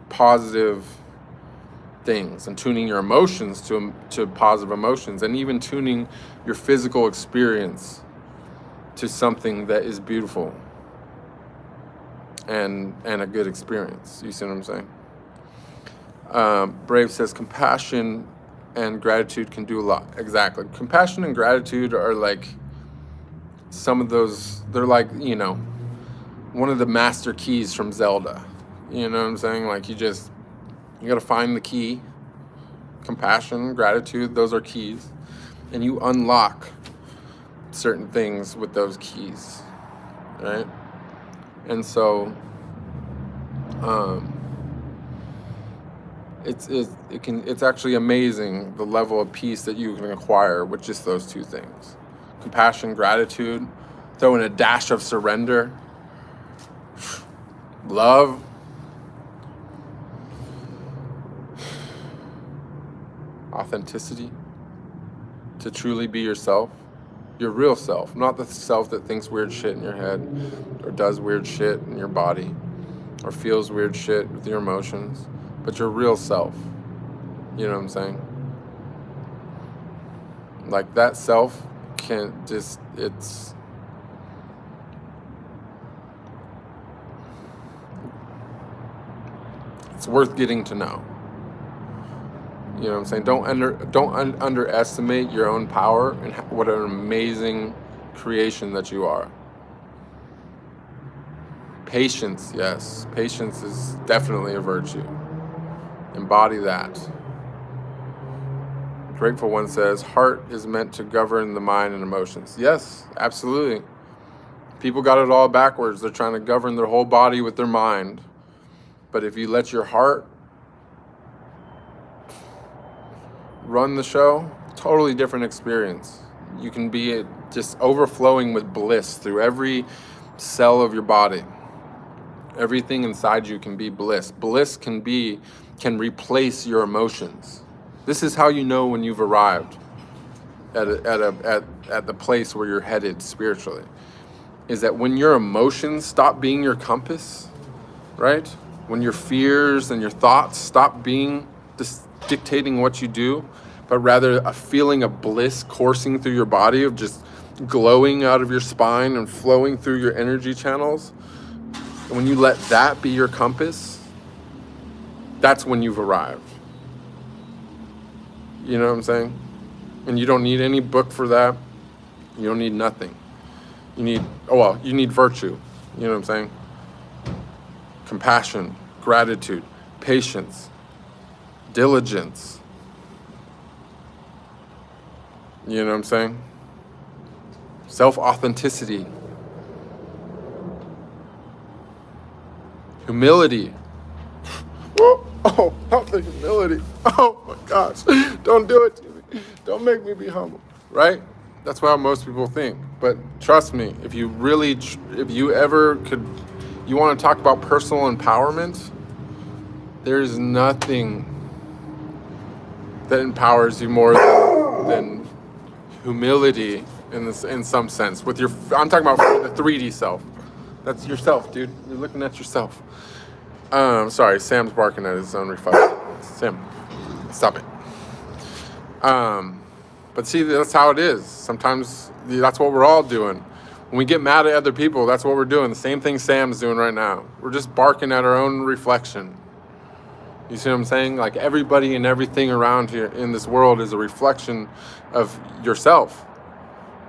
positive things, and tuning your emotions to positive emotions, and even tuning your physical experience to something that is beautiful and a good experience. You see what I'm saying? Brave says compassion and gratitude can do a lot. Exactly. Compassion and gratitude are like some of those, they're like, one of the master keys from Zelda. You know what I'm saying? Like, you got to find the key. Compassion, gratitude, those are keys. And you unlock certain things with those keys, right? And so it's actually amazing the level of peace that you can acquire with just those two things. Compassion, gratitude, throw in a dash of surrender, love, authenticity, to truly be yourself, your real self, not the self that thinks weird shit in your head, or does weird shit in your body, or feels weird shit with your emotions, but your real self. You know what I'm saying? Like, that self can't just, it's worth getting to know. You know what I'm saying? Don't underestimate your own power and what an amazing creation that you are. Patience, yes. Patience is definitely a virtue. Embody that. Grateful One says, heart is meant to govern the mind and emotions. Yes, absolutely. People got it all backwards. They're trying to govern their whole body with their mind. But if you let your heart run the show, totally different experience. You can be just overflowing with bliss through every cell of your body. Everything inside you can be bliss. Bliss can replace your emotions. This is how you know when you've arrived at the place where you're headed spiritually. Is that when your emotions stop being your compass, right? When your fears and your thoughts stop being dictating what you do, but rather a feeling of bliss coursing through your body, of just glowing out of your spine and flowing through your energy channels. And when you let that be your compass, that's when you've arrived. You know what I'm saying? And you don't need any book for that. You don't need nothing. You need virtue. You know what I'm saying? compassion, gratitude, patience, diligence. You know what I'm saying? Self-authenticity, humility. Oh, not the humility. Oh my gosh, don't do it to me. Don't make me be humble, right? That's how most people think. But trust me, if you ever could, you want to talk about personal empowerment, there's nothing that empowers you more than humility in some sense. I'm talking about the 3D self. That's yourself, dude. You're looking at yourself. Sorry, Sam's barking at his own reflection. Sam, stop it. But see, that's how it is. Sometimes that's what we're all doing. When we get mad at other people, that's what we're doing. The same thing Sam's doing right now. We're just barking at our own reflection. You see what I'm saying? Like, everybody and everything around here in this world is a reflection of yourself,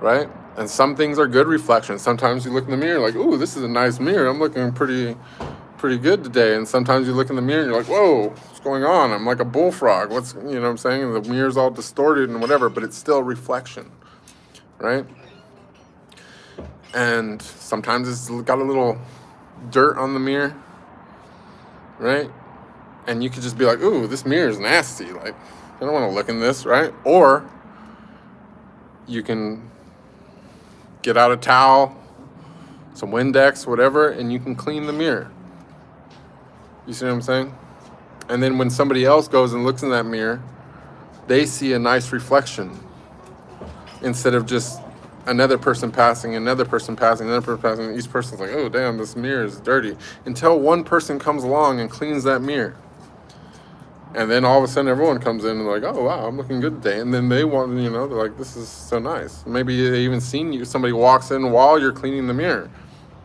right? And some things are good reflections. Sometimes you look in the mirror like, ooh, this is a nice mirror. I'm looking pretty good today. And sometimes you look in the mirror and you're like, whoa, what's going on? I'm like a bullfrog. You know what I'm saying? And the mirror's all distorted and whatever, but it's still a reflection, right? And sometimes it's got a little dirt on the mirror, right? And you could just be like, ooh, this mirror is nasty. Like, I don't want to look in this, right? Or you can get out a towel, some Windex, whatever, and you can clean the mirror. You see what I'm saying? And then when somebody else goes and looks in that mirror, they see a nice reflection instead of just another person passing, another person passing, another person passing. Each person's like, oh, damn, this mirror is dirty. Until one person comes along and cleans that mirror. And then all of a sudden everyone comes in and like, oh, wow, I'm looking good today. And then they want, they're like, this is so nice. Maybe they even seen you. Somebody walks in while you're cleaning the mirror.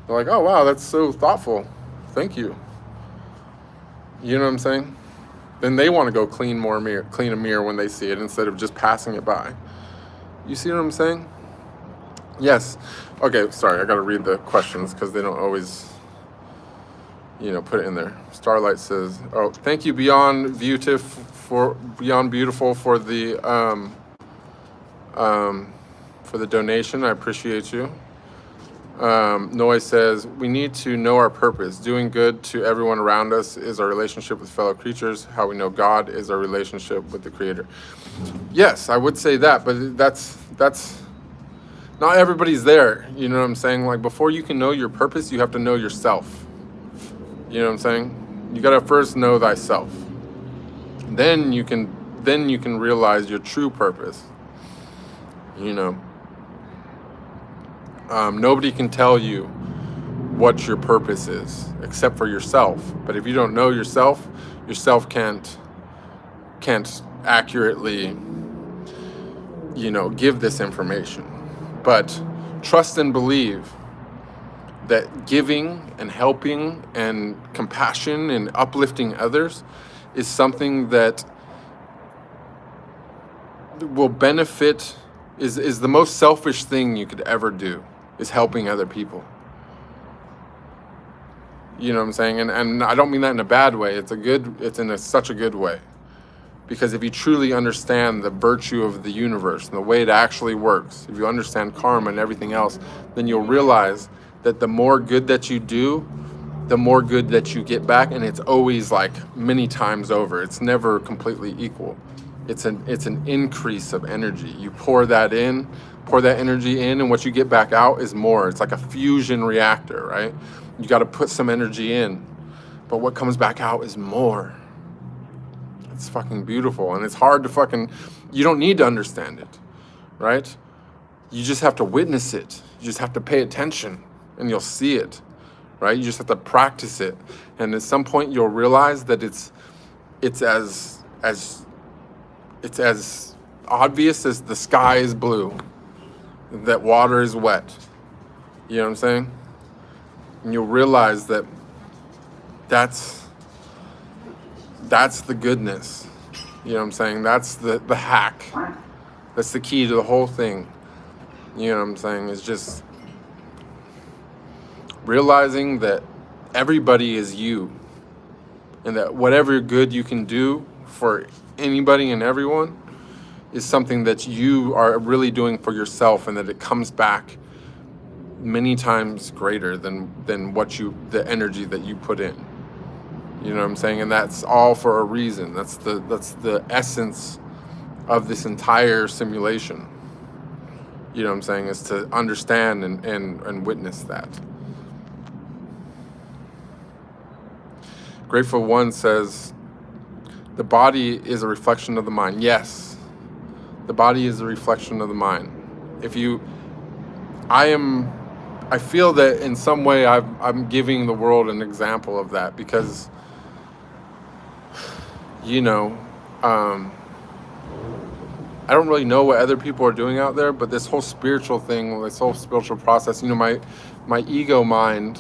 They're like, oh, wow, that's so thoughtful. Thank you. You know what I'm saying? Then they want to go clean a mirror when they see it instead of just passing it by. You see what I'm saying? Yes. Okay, sorry, I got to read the questions because they don't always, put it in there. Starlight says, oh, thank you Beyond Beautiful for the donation. I appreciate you. Noise says, we need to know our purpose. Doing good to everyone around us is our relationship with fellow creatures. How we know God is our relationship with the Creator. Yes, I would say that, but that's not everybody's there. You know what I'm saying? Like, before you can know your purpose, you have to know yourself. You know what I'm saying? You got to first know thyself. Then you can realize your true purpose. Nobody can tell you what your purpose is except for yourself. But if you don't know yourself can't accurately, give this information. But trust and believe that giving and helping and compassion and uplifting others is something that will benefit, is the most selfish thing you could ever do, is helping other people. You know what I'm saying? And I don't mean that in a bad way. It's in such a good way. Because if you truly understand the virtue of the universe and the way it actually works, if you understand karma and everything else, then you'll realize that the more good that you do, the more good that you get back, and it's always like many times over. It's never completely equal. It's an increase of energy. You pour that energy in, and what you get back out is more. It's like a fusion reactor, right? You got to put some energy in, but what comes back out is more. It's fucking beautiful, and it's hard to you don't need to understand it, right? You just have to witness it. You just have to pay attention, and you'll see it, right? You just have to practice it, and at some point you'll realize that it's as obvious as the sky is blue, that water is wet. You know what I'm saying? And you'll realize that that's the goodness. You know what I'm saying? That's the hack. That's the key to the whole thing. You know what I'm saying? It's just realizing that everybody is you, and that whatever good you can do for anybody and everyone is something that you are really doing for yourself, and that it comes back many times greater than what the energy that you put in. You know what I'm saying? And that's all for a reason. That's the essence of this entire simulation. You know what I'm saying? Is to understand and witness that. Grateful One says, the body is a reflection of the mind. Yes, the body is a reflection of the mind. I feel that in some way I'm giving the world an example of that, because, you know, I don't really know what other people are doing out there, but this whole spiritual thing, this whole spiritual process, you know, my ego mind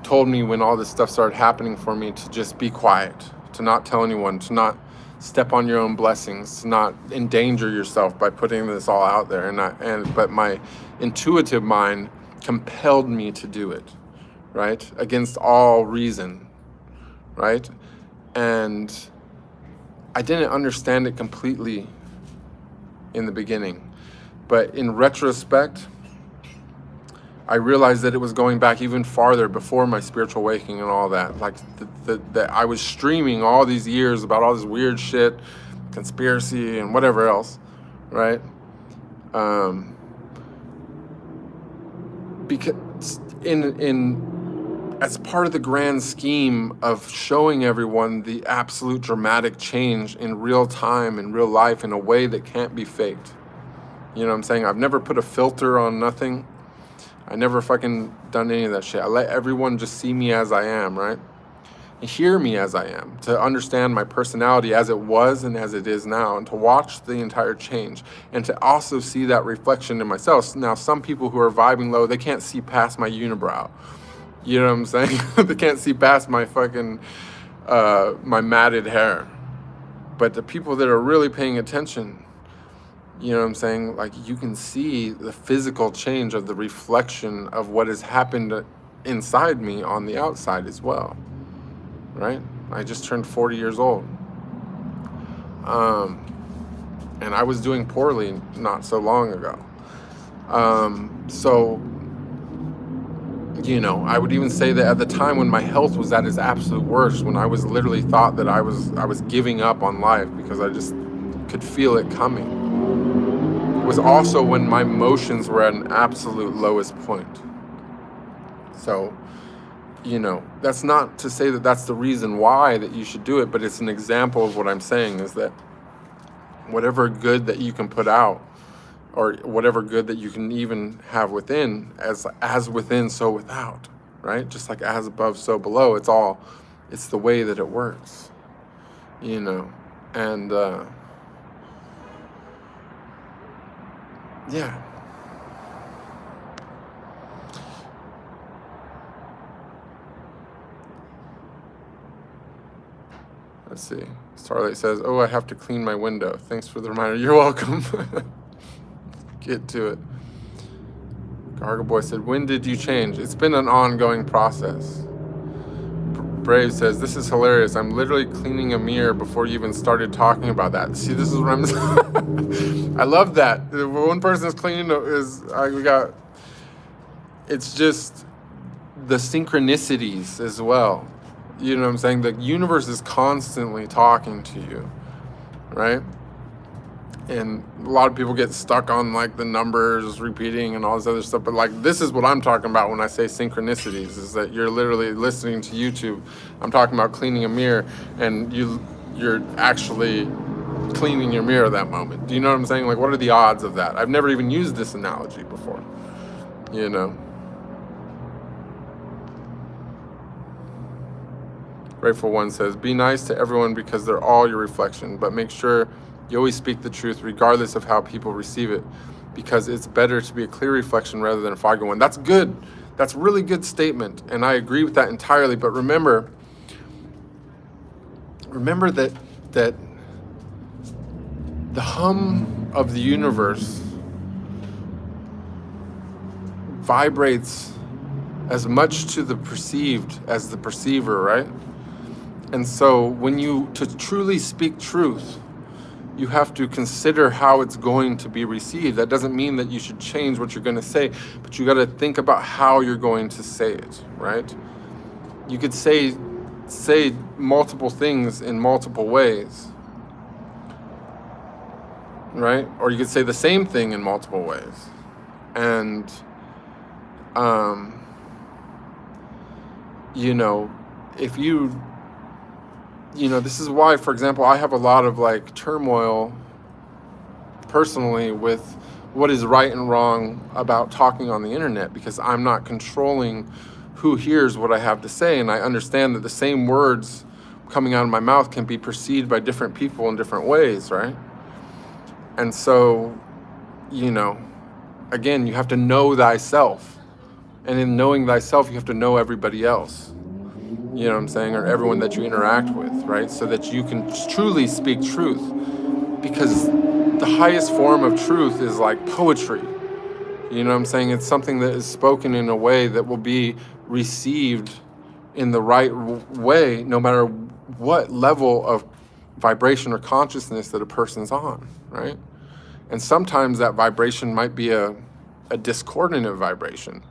told me when all this stuff started happening for me to just be quiet, to not tell anyone, to not step on your own blessings, to not endanger yourself by putting this all out there. But my intuitive mind compelled me to do it, right? Against all reason, right? And I didn't understand it completely in the beginning, but in retrospect, I realized that it was going back even farther before my spiritual awakening and all that. Like that I was streaming all these years about all this weird shit, conspiracy and whatever else, right? Because as part of the grand scheme of showing everyone the absolute dramatic change in real time, in real life, in a way that can't be faked. You know what I'm saying? I've never put a filter on nothing. I never fucking done any of that shit. I let everyone just see me as I am, right? And hear me as I am, to understand my personality as it was and as it is now, and to watch the entire change, and to also see that reflection in myself. Now, some people who are vibing low, they can't see past my unibrow. You know what I'm saying? They can't see past my fucking, my matted hair. But the people that are really paying attention, you know what I'm saying? Like, you can see the physical change of the reflection of what has happened inside me on the outside as well, right? I just turned 40 years old. And I was doing poorly not so long ago. So, you know, I would even say that at the time when my health was at its absolute worst, when I was literally thought that I was giving up on life because I just could feel it coming, was also when my emotions were at an absolute lowest point. So, you know, that's not to say that that's the reason why that you should do it, but it's an example of what I'm saying, is that whatever good that you can put out, or whatever good that you can even have within, as within, so without, right? Just like as above, so below. It's the way that it works, you know, and, yeah. Let's see. Starlight says, oh, I have to clean my window. Thanks for the reminder. You're welcome. Get to it. Gargle Boy said, when did you change? It's been an ongoing process. Brave says, this is hilarious. I'm literally cleaning a mirror before you even started talking about that. See, this is what I'm... I love that. One person is cleaning it's just the synchronicities as well. You know what I'm saying? The universe is constantly talking to you, right? And a lot of people get stuck on like the numbers repeating and all this other stuff. But like, this is what I'm talking about when I say synchronicities, is that you're literally listening to YouTube. I'm talking about cleaning a mirror, and you're actually cleaning your mirror that moment. Do you know what I'm saying? Like, what are the odds of that? I've never even used this analogy before, you know? Grateful One says, be nice to everyone because they're all your reflection, but make sure you always speak the truth regardless of how people receive it, because it's better to be a clear reflection rather than a foggy one. That's good. That's a really good statement, and I agree with that entirely. But remember that the hum of the universe vibrates as much to the perceived as the perceiver, right? And so to truly speak truth, you have to consider how it's going to be received. That doesn't mean that you should change what you're going to say, but you got to think about how you're going to say it, right? You could say multiple things in multiple ways, right? Or you could say the same thing in multiple ways. And, if this is why, for example, I have a lot of like turmoil personally with what is right and wrong about talking on the internet, because I'm not controlling who hears what I have to say. And I understand that the same words coming out of my mouth can be perceived by different people in different ways, right? And so, again, you have to know thyself. And in knowing thyself, you have to know everybody else. You know what I'm saying? Or everyone that you interact with, right? So that you can truly speak truth. Because the highest form of truth is like poetry. You know what I'm saying? It's something that is spoken in a way that will be received in the right way, no matter what level of vibration or consciousness that a person's on, right? And sometimes that vibration might be a discordant vibration.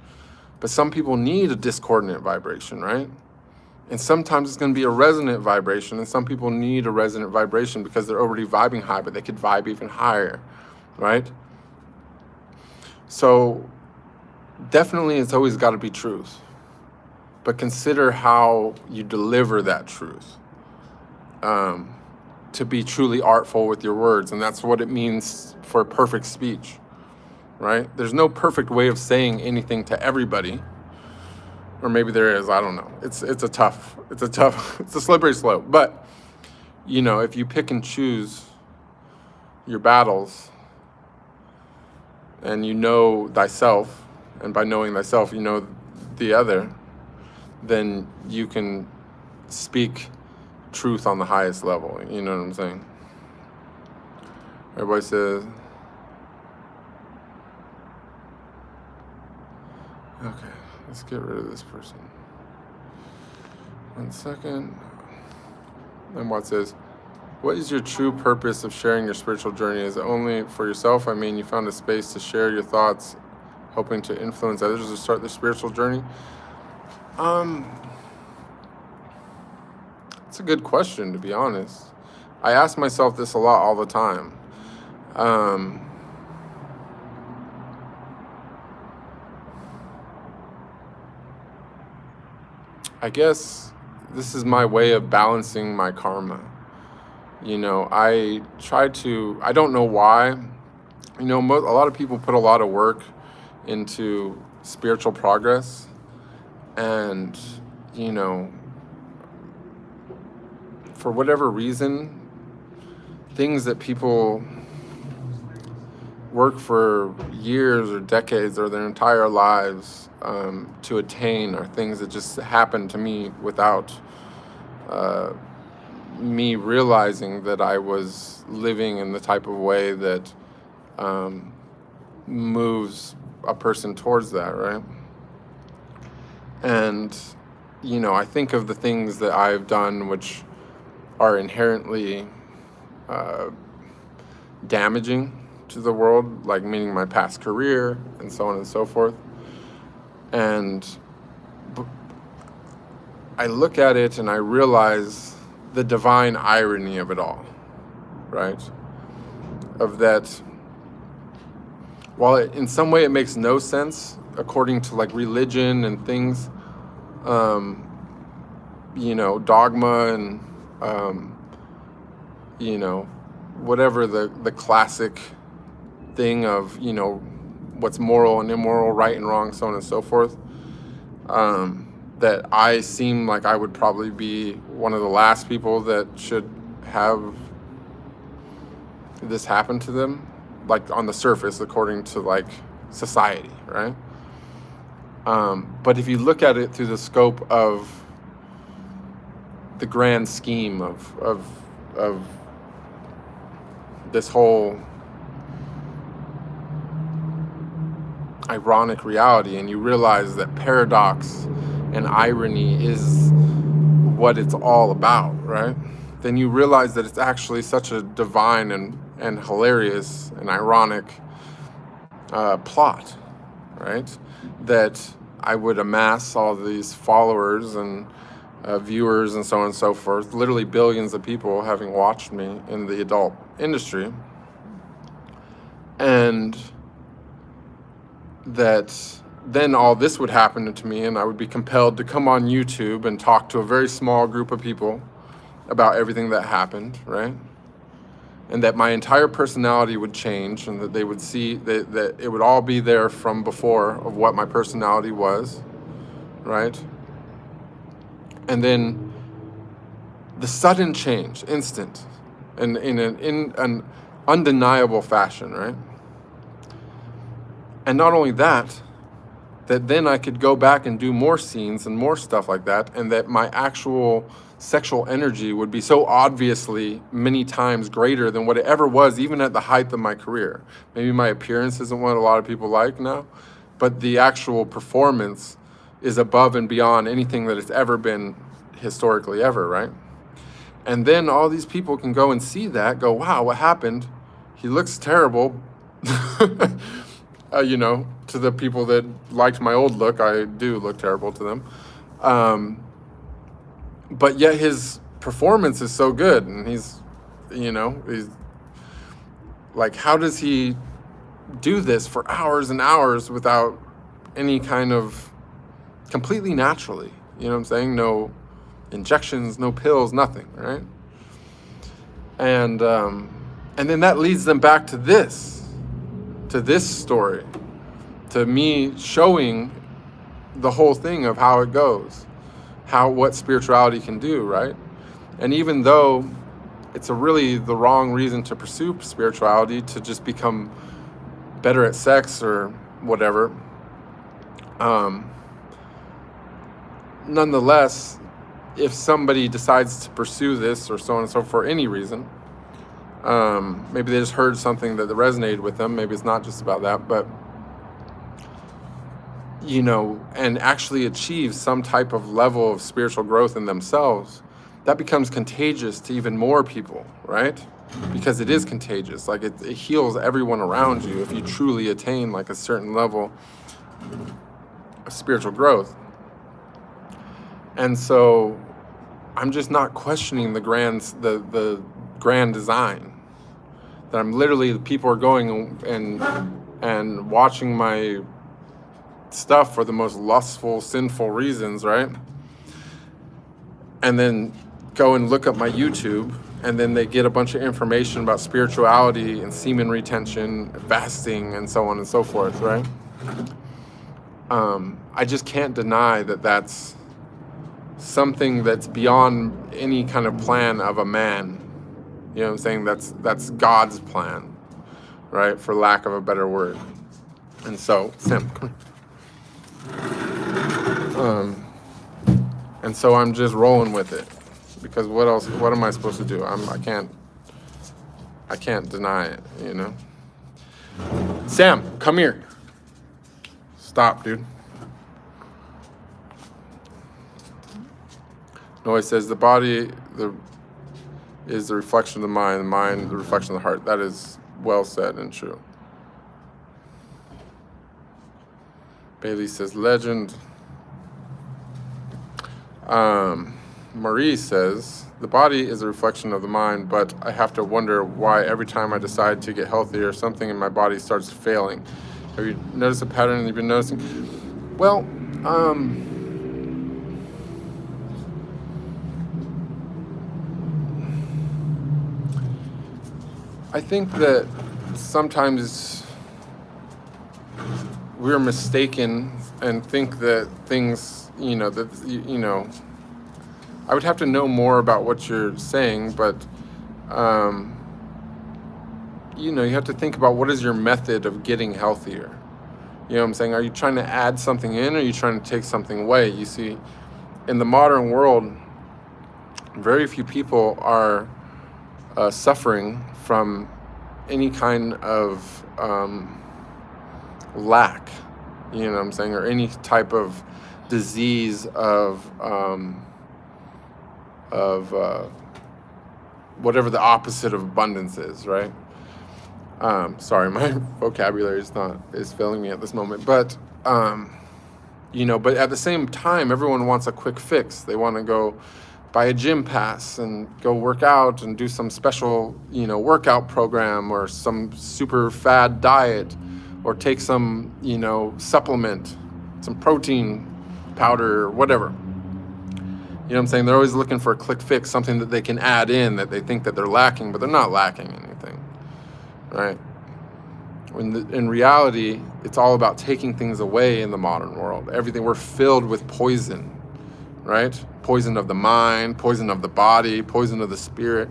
But some people need a discordant vibration, right? And sometimes it's going to be a resonant vibration, and some people need a resonant vibration because they're already vibing high, but they could vibe even higher, right? So definitely it's always got to be truth. But consider how you deliver that truth, to be truly artful with your words. And that's what it means for perfect speech, right? There's no perfect way of saying anything to everybody. Or maybe there is, I don't know. It's a slippery slope. But, if you pick and choose your battles and you know thyself, and by knowing thyself, you know the other, then you can speak truth on the highest level. You know what I'm saying? Everybody says, okay. Let's get rid of this person. 1 second. And what says, what is your true purpose of sharing your spiritual journey? Is it only for yourself? I mean, you found a space to share your thoughts, hoping to influence others to start their spiritual journey? It's a good question, to be honest. I ask myself this a lot all the time. I guess this is my way of balancing my karma. I don't know why. A lot of people put a lot of work into spiritual progress. And, for whatever reason, things that people work for years or decades or their entire lives to attain are things that just happen to me without me realizing that I was living in the type of way that moves a person towards that, right? And, I think of the things that I've done which are inherently damaging to the world, like meaning my past career and so on and so forth. And I look at it and I realize the divine irony of it all, right? Of that, while in some way it makes no sense according to like religion and things, dogma and, whatever the classic thing of, what's moral and immoral, right and wrong, so on and so forth, that I seem like I would probably be one of the last people that should have this happen to them, like on the surface, according to like society, right? But if you look at it through the scope of the grand scheme of this whole ironic reality, and you realize that paradox and irony is what it's all about, right? Then you realize that it's actually such a divine and hilarious and ironic plot, right? That I would amass all these followers and viewers and so on and so forth, literally billions of people having watched me in the adult industry, and that then all this would happen to me, and I would be compelled to come on YouTube and talk to a very small group of people about everything that happened, right? And that my entire personality would change, and that they would see that it would all be there from before of what my personality was, right? And then the sudden change, instant, and in an undeniable fashion, right? And not only that, that then I could go back and do more scenes and more stuff like that, and that my actual sexual energy would be so obviously many times greater than what it ever was, even at the height of my career. Maybe my appearance isn't what a lot of people like now, but the actual performance is above and beyond anything that it's ever been historically ever, right? And then all these people can go and see that, go, wow, what happened? He looks terrible. You know, to the people that liked my old look, I do look terrible to them. But yet his performance is so good, and he's like, how does he do this for hours and hours without any kind of, completely naturally, you know what I'm saying? No injections, no pills, nothing, right? And then that leads them back to this story, to me showing the whole thing of how it goes, what spirituality can do, right? And even though it's really the wrong reason to pursue spirituality, to just become better at sex or whatever, nonetheless, if somebody decides to pursue this or so on and so forth for any reason, maybe they just heard something that resonated with them, maybe it's not just about that, but you know, and actually achieve some type of level of spiritual growth in themselves, that becomes contagious to even more people, right? Because it is contagious. Like it heals everyone around you if you truly attain like a certain level of spiritual growth. And so I'm just not questioning the grand design. That I'm literally, people are going and watching my stuff for the most lustful, sinful reasons, right? And then go and look up my YouTube, and then they get a bunch of information about spirituality and semen retention, fasting, and so on and so forth, right? I just can't deny that that's something that's beyond any kind of plan of a man. You know what I'm saying? That's God's plan, right? For lack of a better word. And so, Sam, come here. And so I'm just rolling with it, because what am I supposed to do? I can't deny it, you know? Sam, come here. Stop, dude. Noise says the body is the reflection of the mind the reflection of the heart. That is well said and true. Bailey says legend. Marie says the body is a reflection of the mind, but I have to wonder why every time I decide to get healthier, something in my body starts failing. Have you noticed a pattern you've been noticing? Well, I think that sometimes we're mistaken and think that things, I would have to know more about what you're saying, but, you have to think about what is your method of getting healthier. You know what I'm saying? Are you trying to add something in, or are you trying to take something away? You see, in the modern world, very few people are suffering from any kind of lack you know what I'm saying, or any type of disease of whatever the opposite of abundance is, right? Sorry, my vocabulary is failing me at this moment, but you know, but at the same time, everyone wants a quick fix. They want to go buy a gym pass and go work out and do some special, you know, workout program or some super fad diet, or take some, you know, supplement, some protein powder or whatever. You know what I'm saying? They're always looking for a quick fix, something that they can add in that they think that they're lacking, but they're not lacking anything, right? In reality, it's all about taking things away in the modern world. Everything, we're filled with poison, right? Poison of the mind, poison of the body, poison of the spirit.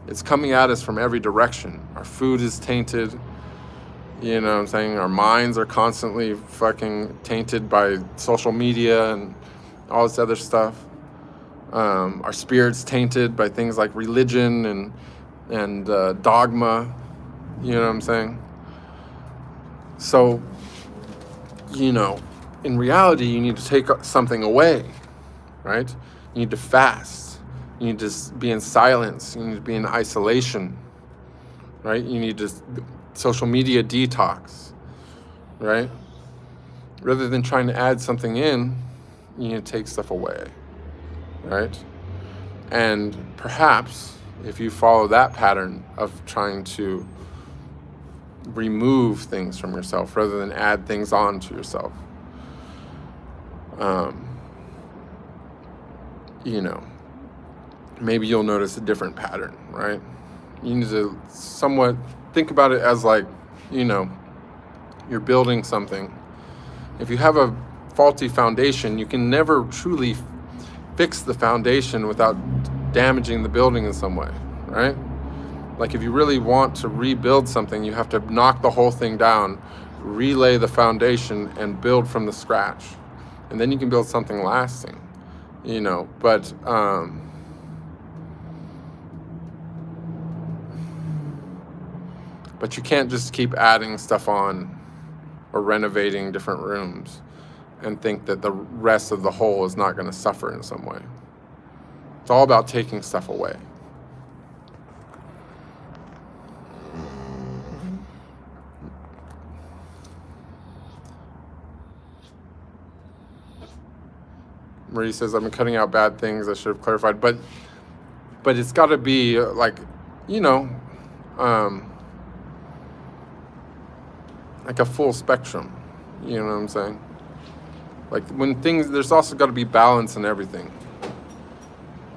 It's coming at us from every direction. Our food is tainted. You know what I'm saying? Our minds are constantly fucking tainted by social media and all this other stuff. Our spirit's tainted by things like religion and dogma. You know what I'm saying? So, you know, in reality, you need to take something away, right? You need to fast. You need to be in silence. You need to be in isolation, right? You need to social media detox, right? Rather than trying to add something in, you need to take stuff away, right? And perhaps if you follow that pattern of trying to remove things from yourself rather than add things on to yourself, you know, maybe you'll notice a different pattern, right? You need to somewhat think about it as like, you know, you're building something. If you have a faulty foundation, you can never truly fix the foundation without damaging the building in some way, right? Like if you really want to rebuild something, you have to knock the whole thing down, relay the foundation, and build from the scratch. And then you can build something lasting, you know, but you can't just keep adding stuff on or renovating different rooms and think that the rest of the whole is not going to suffer in some way. It's all about taking stuff away. Marie says, I've been cutting out bad things. I should have clarified. But it's got to be like, you know, like a full spectrum. You know what I'm saying? Like when things, there's also got to be balance in everything.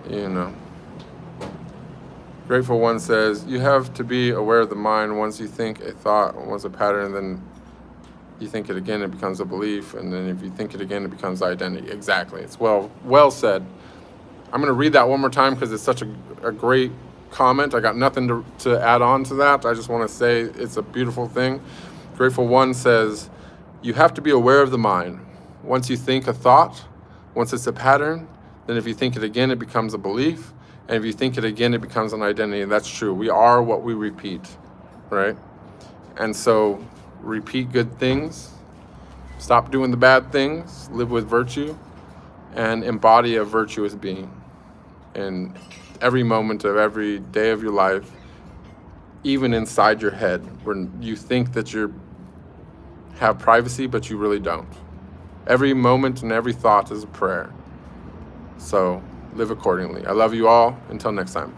You know. Grateful One says, you have to be aware of the mind. Once you think a thought, once a pattern, then you think it again, it becomes a belief. And then if you think it again, it becomes identity. Exactly. It's well said. I'm going to read that one more time because it's such a great comment. I got nothing to add on to that. I just want to say it's a beautiful thing. Grateful One says, you have to be aware of the mind. Once you think a thought, once it's a pattern, then if you think it again, it becomes a belief. And if you think it again, it becomes an identity. And that's true. We are what we repeat, right? And so repeat good things. Stop doing the bad things. Live with virtue. And embody a virtuous being in every moment of every day of your life, even inside your head, when you think that you have privacy, but you really don't. Every moment and every thought is a prayer. So live accordingly. I love you all. Until next time.